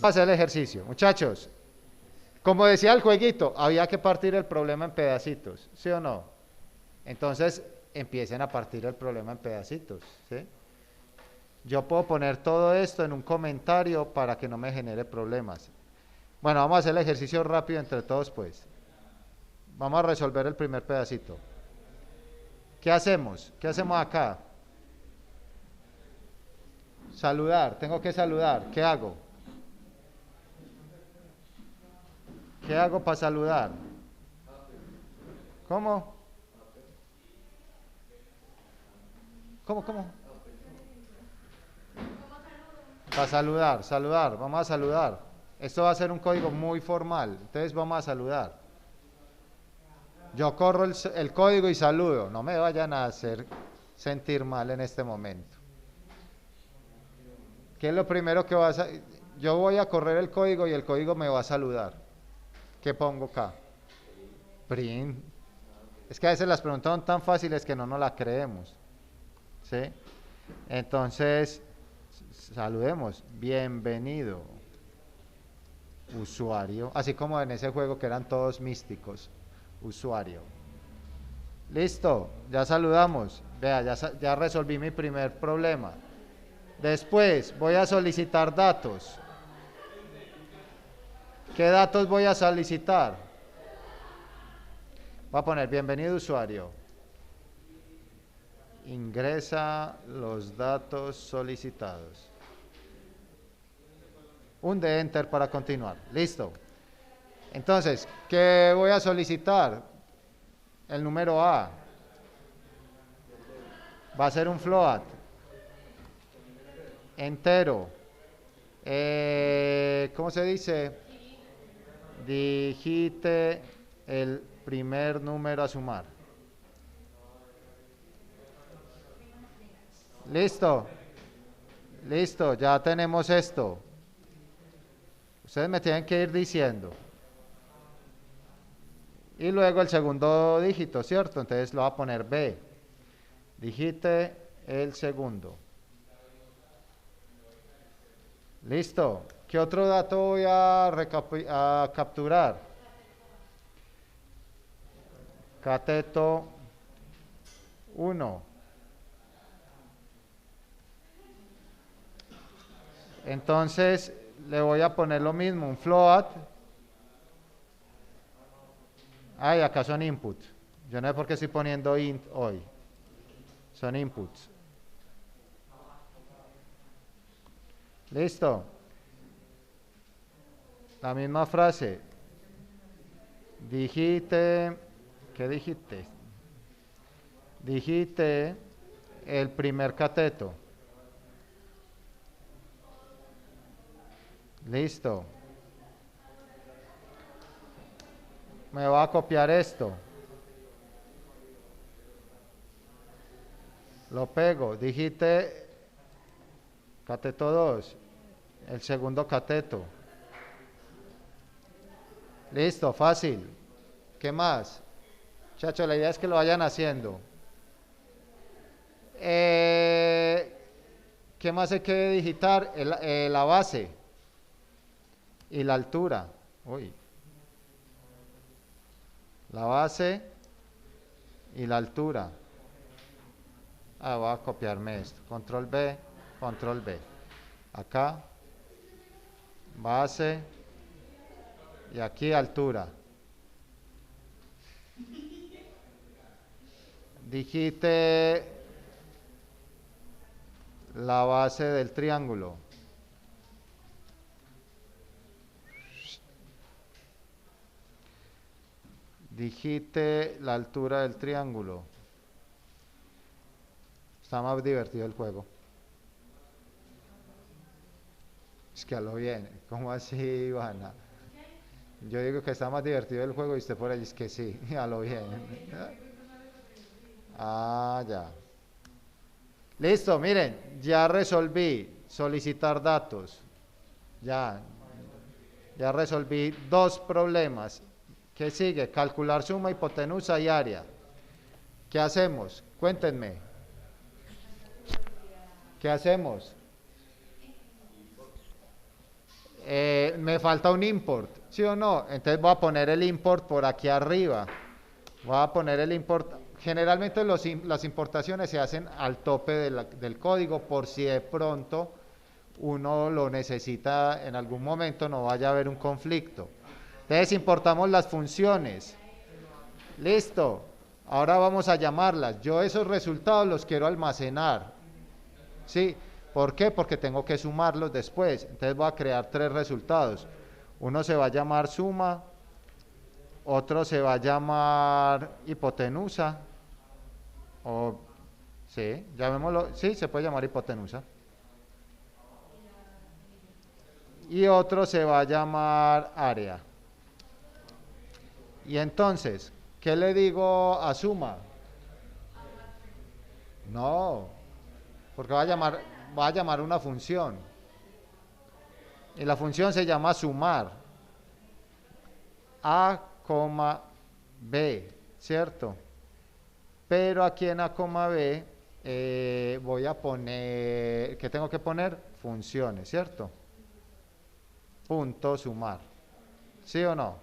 Vamos a hacer el ejercicio. Muchachos, como decía el jueguito, había que partir el problema en pedacitos, ¿sí o no? Entonces, empiecen a partir el problema en pedacitos, ¿sí? Yo puedo poner todo esto en un comentario para que no me genere problemas. Bueno, vamos a hacer el ejercicio rápido entre todos, pues. Vamos a resolver el primer pedacito. ¿Qué hacemos? ¿Qué hacemos acá? Saludar, tengo que saludar. ¿Qué hago? ¿Qué hago para saludar? ¿Cómo? ¿Cómo? Para saludar, vamos a saludar. Esto va a ser un código muy formal, entonces vamos a saludar. Yo corro el código y saludo, no me vayan a hacer sentir mal en este momento. ¿Qué es lo primero que vas a...? Yo voy a correr el código y el código me va a saludar. ¿Qué pongo acá? Print. Es que a veces las preguntas son tan fáciles que no nos las creemos. ¿Sí? Entonces, saludemos. Bienvenido, usuario. Así como en ese juego que eran todos místicos. Usuario. Listo, ya saludamos. Vea, ya resolví mi primer problema. Después voy a solicitar datos. ¿Qué datos voy a solicitar? Voy a poner bienvenido usuario. Ingresa los datos solicitados. Hunde Enter para continuar. Listo. Entonces, ¿qué voy a solicitar? El número A. Va a ser un float. Entero. ¿Cómo se dice? Digite el primer número a sumar. Listo. Listo, ya tenemos esto. Ustedes me tienen que ir diciendo. Y luego el segundo dígito, ¿cierto? Entonces lo voy a poner B. Digite el segundo. Listo. ¿Qué otro dato voy a capturar? Cateto 1. Entonces le voy a poner lo mismo, un float. Ay, acá son input. Yo no sé por qué estoy poniendo int hoy. Son inputs. Listo. La misma frase. Digite. ¿Qué dijiste? Digite el primer cateto. Listo. Me va a copiar esto. Lo pego. Digite cateto 2. El segundo cateto. Listo, fácil. ¿Qué más? Muchachos, la idea es que lo vayan haciendo. ¿Qué más hay que digitar? La base y la altura. Uy. La base y la altura. Voy a copiarme esto. Control B, control B. Acá, base y aquí altura. Digite la base del triángulo. Digite la altura del triángulo. Está más divertido el juego. Es que a lo bien. ¿Cómo así, Ivana? Yo digo que está más divertido el juego y usted por ahí es que sí. A lo bien. Ya. Listo, miren. Ya resolví solicitar datos. Ya resolví 2 problemas. ¿Qué sigue? Calcular suma, hipotenusa y área. ¿Qué hacemos? Cuéntenme. ¿Qué hacemos? Me falta un import, ¿sí o no? Entonces voy a poner el import por aquí arriba. Voy a poner el import. Generalmente las importaciones se hacen al tope del código por si de pronto uno lo necesita en algún momento, no vaya a haber un conflicto. Entonces importamos las funciones. Listo. Ahora vamos a llamarlas. Yo esos resultados los quiero almacenar. ¿Sí? ¿Por qué? Porque tengo que sumarlos después. Entonces voy a crear tres resultados. Uno se va a llamar suma, otro se va a llamar hipotenusa, o sí, llamémoslo, sí, se puede llamar hipotenusa. Y otro se va a llamar área. Y entonces, ¿qué le digo a suma? No, porque va a llamar una función. Y la función se llama sumar. A, B, ¿cierto? Pero aquí en A, B voy a poner, ¿qué tengo que poner? Funciones, ¿cierto? Punto sumar. ¿Sí o no?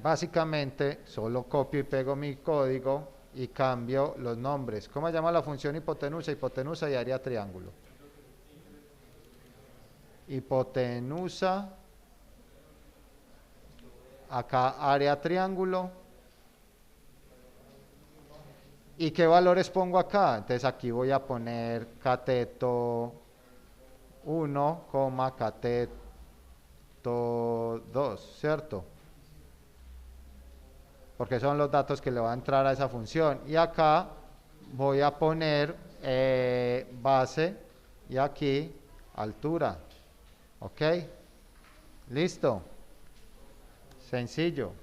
Básicamente, solo copio y pego mi código y cambio los nombres. ¿Cómo se llama la función hipotenusa? Hipotenusa y área triángulo. Hipotenusa, acá área triángulo. ¿Y qué valores pongo acá? Entonces aquí voy a poner cateto 1, cateto 2, ¿cierto? Porque son los datos que le va a entrar a esa función. Y acá voy a poner base y aquí altura. ¿Ok? ¿Listo? Sencillo.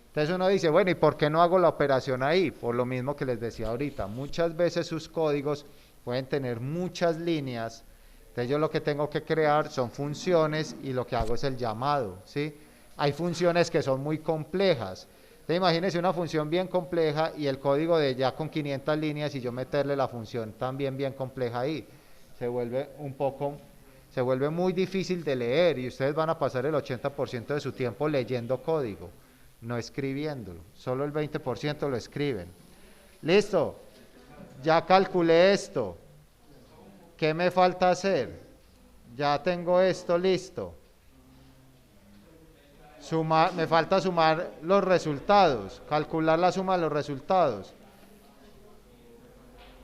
Entonces uno dice, bueno, ¿y por qué no hago la operación ahí? Por lo mismo que les decía ahorita. Muchas veces sus códigos pueden tener muchas líneas. Entonces yo lo que tengo que crear son funciones y lo que hago es el llamado, ¿sí? Hay funciones que son muy complejas. Entonces imagínense una función bien compleja y el código de ya con 500 líneas y yo meterle la función también bien compleja ahí. Se vuelve muy difícil de leer y ustedes van a pasar el 80% de su tiempo leyendo código, no escribiéndolo. Solo el 20% lo escriben. Listo, ya calculé esto. ¿Qué me falta hacer? Ya tengo esto listo. Me falta sumar los resultados, calcular la suma de los resultados.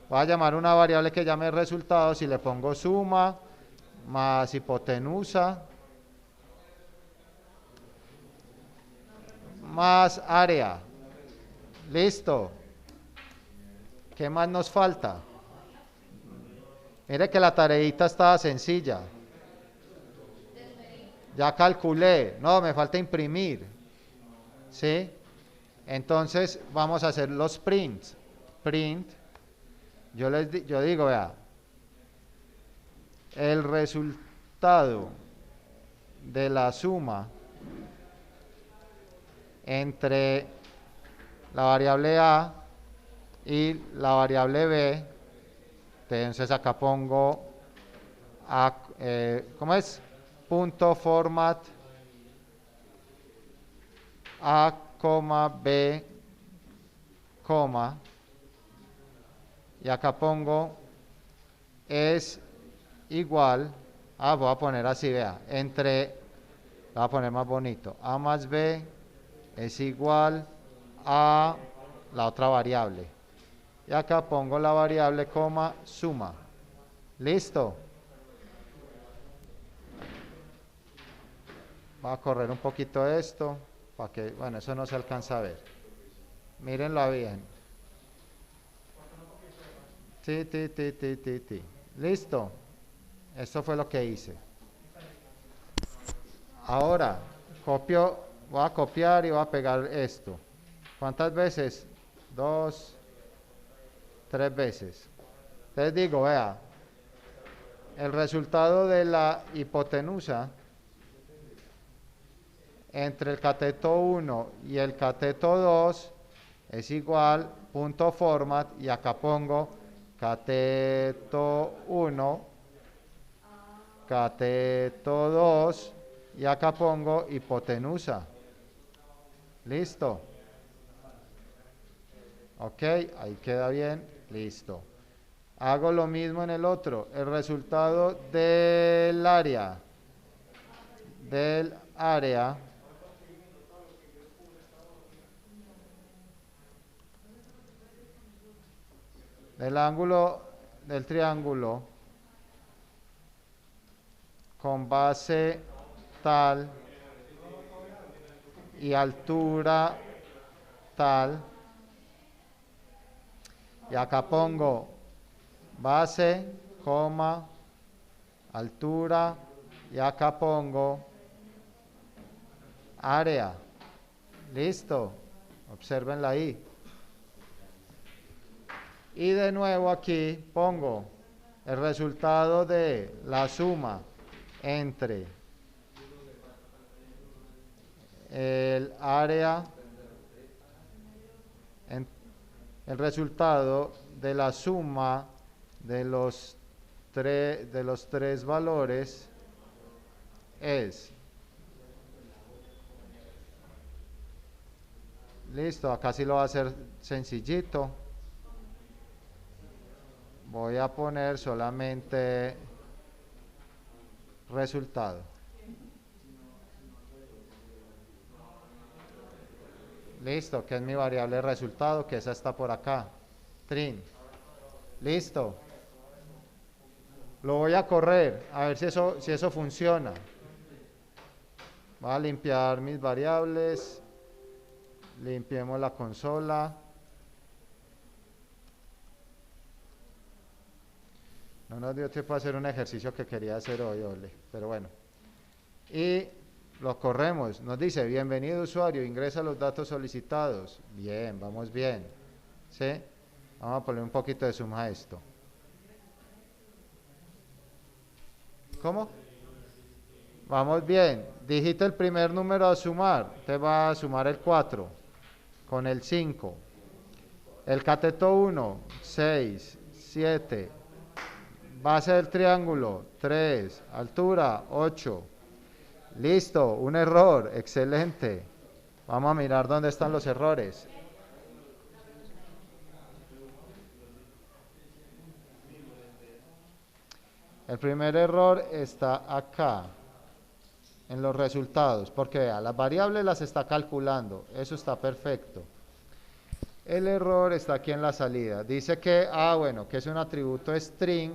Voy a llamar una variable que llame resultados y le pongo suma más hipotenusa más área. Listo. ¿Qué más nos falta? Mire que la tareita estaba sencilla. Ya calculé. No, me falta imprimir. ¿Sí? Entonces vamos a hacer los prints. Print. Yo digo, vea, el resultado de la suma entre la variable A y la variable B. Entonces acá pongo ¿cómo es? Punto format A, B, y acá pongo es igual voy a poner así, vea, voy a poner más bonito, A más B es igual a la otra variable. Y acá pongo la variable, suma. ¿Listo? Voy a correr un poquito esto, para que, bueno, eso no se alcanza a ver. Mírenlo bien. ¿Listo? Esto fue lo que hice. Ahora, voy a copiar y voy a pegar esto. ¿Cuántas veces? 2, 3 veces. Entonces digo, vea, el resultado de la hipotenusa entre el cateto 1 y el cateto 2 es igual, punto format, y acá pongo cateto 1, cateto 2, y acá pongo hipotenusa. ¿Listo? Ok, ahí queda bien, listo. Hago lo mismo en el otro, el resultado del área del ángulo del triángulo con base tal y altura tal, y acá pongo base, coma, altura, y acá pongo área. Listo, observenla ahí. Y de nuevo aquí pongo el resultado de la suma entre el área, el resultado de la suma de los tres valores es, listo, acá sí lo va a hacer sencillito. Voy a poner solamente resultado. Listo, que es mi variable resultado, que esa está por acá. Trin. Listo. Lo voy a correr, a ver si eso funciona. Voy a limpiar mis variables. Limpiemos la consola. No nos dio tiempo a hacer un ejercicio que quería hacer hoy, ole, pero bueno. Y lo corremos. Nos dice, bienvenido usuario, ingresa los datos solicitados. Bien, vamos bien. ¿Sí? Vamos a poner un poquito de zoom a esto. ¿Cómo? Vamos bien. Digita el primer número a sumar. Te va a sumar el 4 con el 5. El cateto 1, 6, 7. Base del triángulo, 3. Altura, 8. Listo, un error, excelente. Vamos a mirar dónde están los errores. El primer error está acá, en los resultados, porque vea, las variables las está calculando, eso está perfecto. El error está aquí en la salida. Dice que, bueno, que es un atributo string.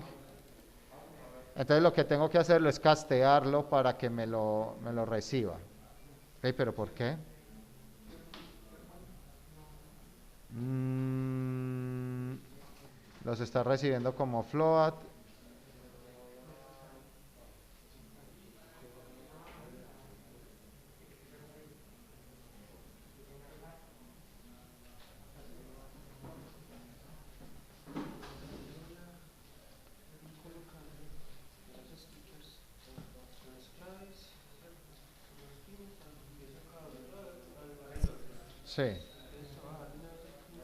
Entonces lo que tengo que hacerlo es castearlo para que me lo reciba. ¿Pero por qué? Los está recibiendo como float. Sí.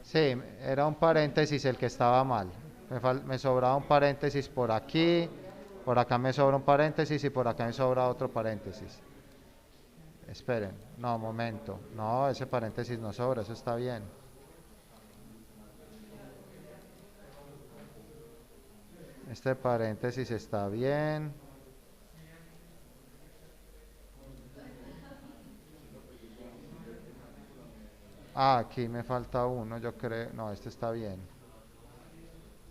Sí, era un paréntesis el que estaba mal. Me sobraba un paréntesis por aquí, por acá me sobra un paréntesis y por acá me sobra otro paréntesis. Esperen, no, momento. No, ese paréntesis no sobra, eso está bien. Este paréntesis está bien. Aquí me falta uno, yo creo. No, este está bien.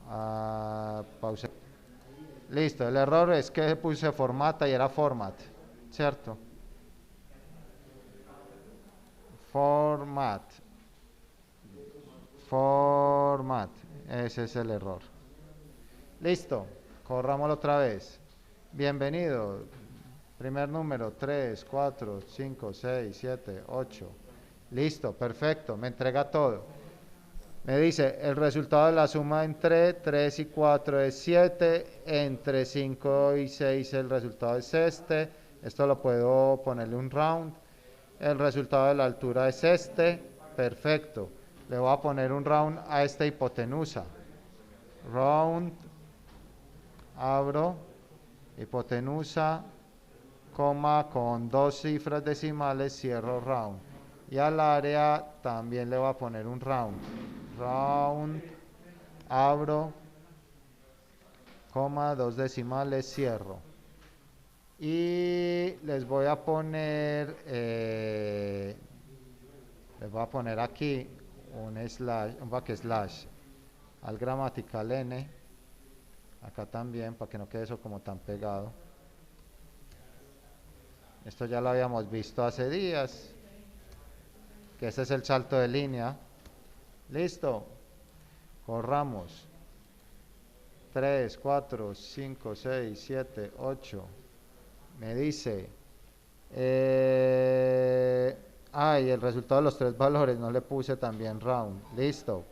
Pause. Listo, el error es que puse formata y era format, ¿cierto? Format. Format. Ese es el error. Listo, corrámoslo otra vez. Bienvenido. Primer número, 3, 4, 5, 6, 7, 8. Listo, perfecto, me entrega todo. Me dice, el resultado de la suma entre 3 y 4 es 7, entre 5 y 6 el resultado es este. Esto lo puedo ponerle un round. El resultado de la altura es este. Perfecto. Le voy a poner un round a esta hipotenusa. Round, abro, hipotenusa, coma, con 2 cifras decimales, cierro round. Y al área también le voy a poner un round. Round, abro, coma, 2 decimales, cierro. Y les voy a poner, aquí un slash, un backslash. al gramatical n, acá también, para que no quede eso como tan pegado. Esto ya lo habíamos visto hace días, que este es el salto de línea. Listo, corramos. 3, 4, 5, 6, 7, 8. Me dice, y el resultado de los tres valores, no le puse también round. Listo.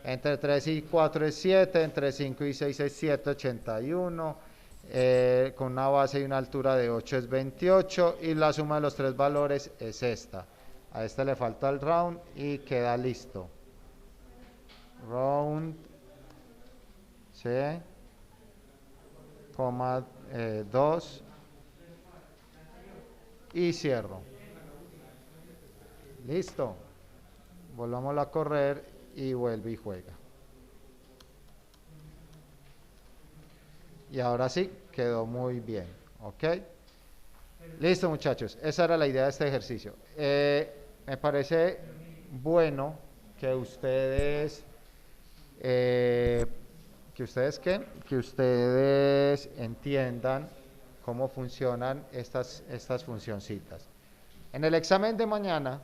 Entre 3 y 4 es 7, entre 5 y 6 es 7, 81. Con una base y una altura de 8 es 28 y la suma de los tres valores es esta. A este le falta el round y queda listo. Round C, coma 2 y cierro. Listo. Volvamos a correr y vuelve y juega. Y ahora sí, quedó muy bien. ¿Ok? Listo, muchachos. Esa era la idea de este ejercicio. Me parece bueno que ustedes... que ustedes entiendan cómo funcionan estas funcioncitas. En el examen de mañana,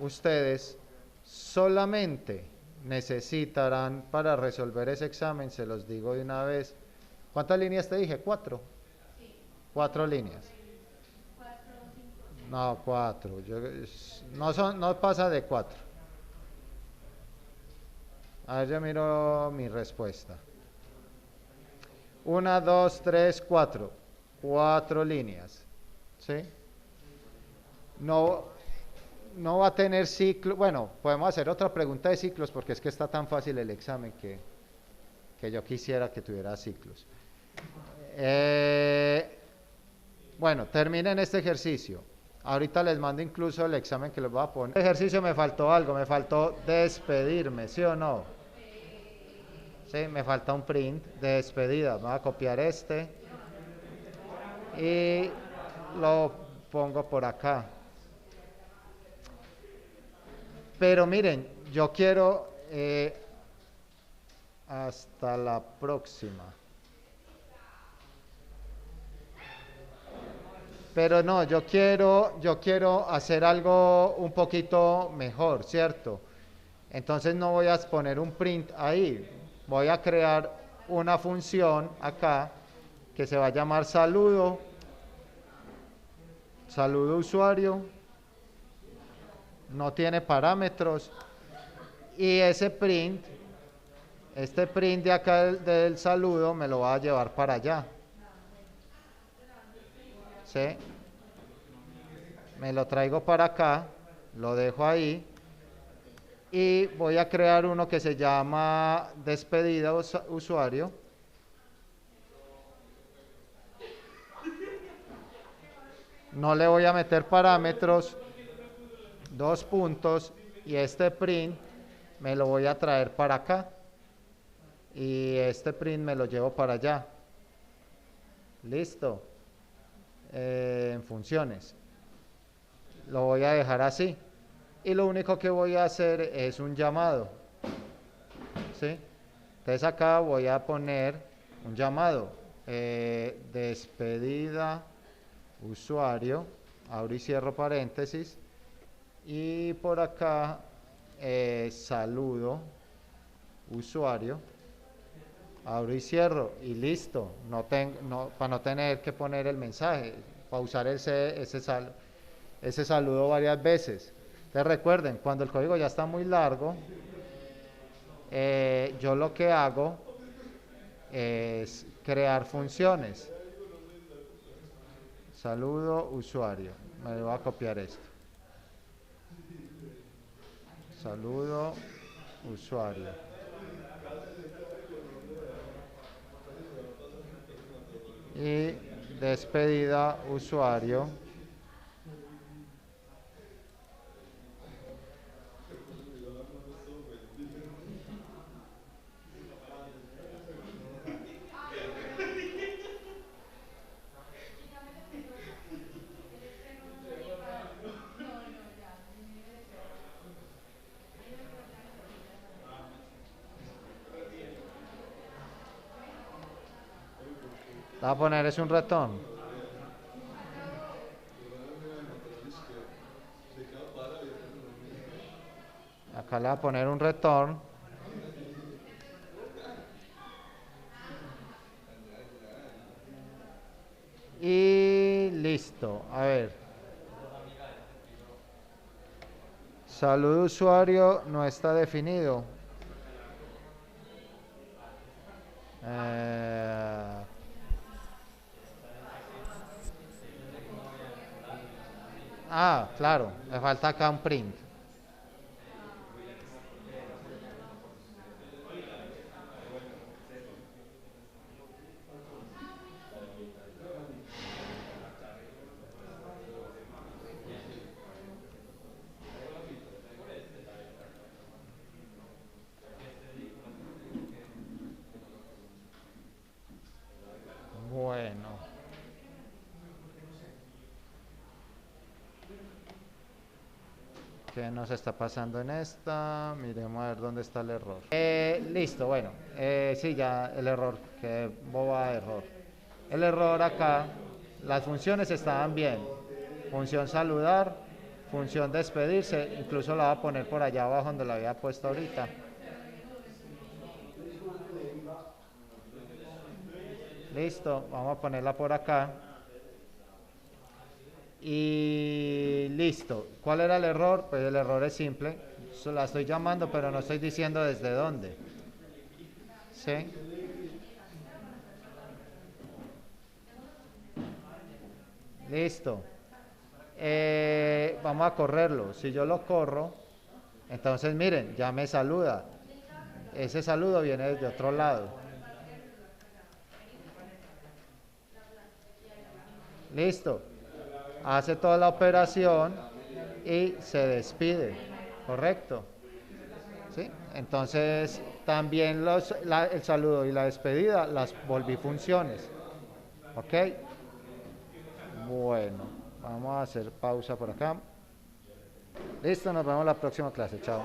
ustedes solamente necesitarán para resolver ese examen, se los digo de una vez. ¿Cuántas líneas te dije? 4. Sí. 4 líneas. 4, 5. No, 4. No pasa de 4. A ver, yo miro mi respuesta. 1, 2, 3, 4. 4 líneas. ¿Sí? No va a tener ciclo. Bueno, podemos hacer otra pregunta de ciclos porque es que está tan fácil el examen que yo quisiera que tuviera ciclos. Bueno, terminen este ejercicio. Ahorita les mando incluso el examen que les voy a poner. Este ejercicio me faltó algo, me faltó despedirme, ¿sí o no? Sí, me falta un print de despedida. Voy a copiar este y lo pongo por acá. Pero miren, yo quiero hasta la próxima. Pero no, yo quiero hacer algo un poquito mejor, ¿cierto? Entonces no voy a poner un print ahí. Voy a crear una función acá que se va a llamar saludo usuario. No tiene parámetros. Y este print de acá del saludo me lo va a llevar para allá. ¿Sí? Me lo traigo para acá, lo dejo ahí y voy a crear uno que se llama despedida usuario. No le voy a meter parámetros, 2 puntos, y este print me lo voy a traer para acá y este print me lo llevo para allá. Listo. En funciones lo voy a dejar así y lo único que voy a hacer es un llamado, ¿sí? Entonces acá voy a poner un llamado, despedida usuario, abro y cierro paréntesis, y por acá saludo usuario, abro y cierro y listo. Para no tener que poner el mensaje, para usar ese saludo varias veces. Entonces recuerden, cuando el código ya está muy largo, yo lo que hago es crear funciones. Saludo usuario. Me voy a copiar esto. Saludo usuario. Y despedida usuario. Va a poner es un retorno. Acá le va a poner un return. Y listo. A ver. Salud usuario no está definido. Claro. Me falta acá un print. Bueno. ¿Qué nos está pasando en esta? Miremos a ver dónde está el error. Listo, bueno. Sí, ya el error. Qué boba de error. El error acá, las funciones estaban bien. Función saludar, función despedirse. Incluso la voy a poner por allá abajo donde la había puesto ahorita. Listo, vamos a ponerla por acá. Y listo. ¿Cuál era el error? Pues el error es simple. La estoy llamando, pero no estoy diciendo desde dónde. ¿Sí? Listo. Vamos a correrlo. Si yo lo corro, entonces miren, ya me saluda. Ese saludo viene desde otro lado. Listo. Hace toda la operación y se despide. ¿Correcto? ¿Sí? Entonces, también el saludo y la despedida las volví funciones. ¿Ok? Bueno, vamos a hacer pausa por acá. Listo, nos vemos en la próxima clase. Chao.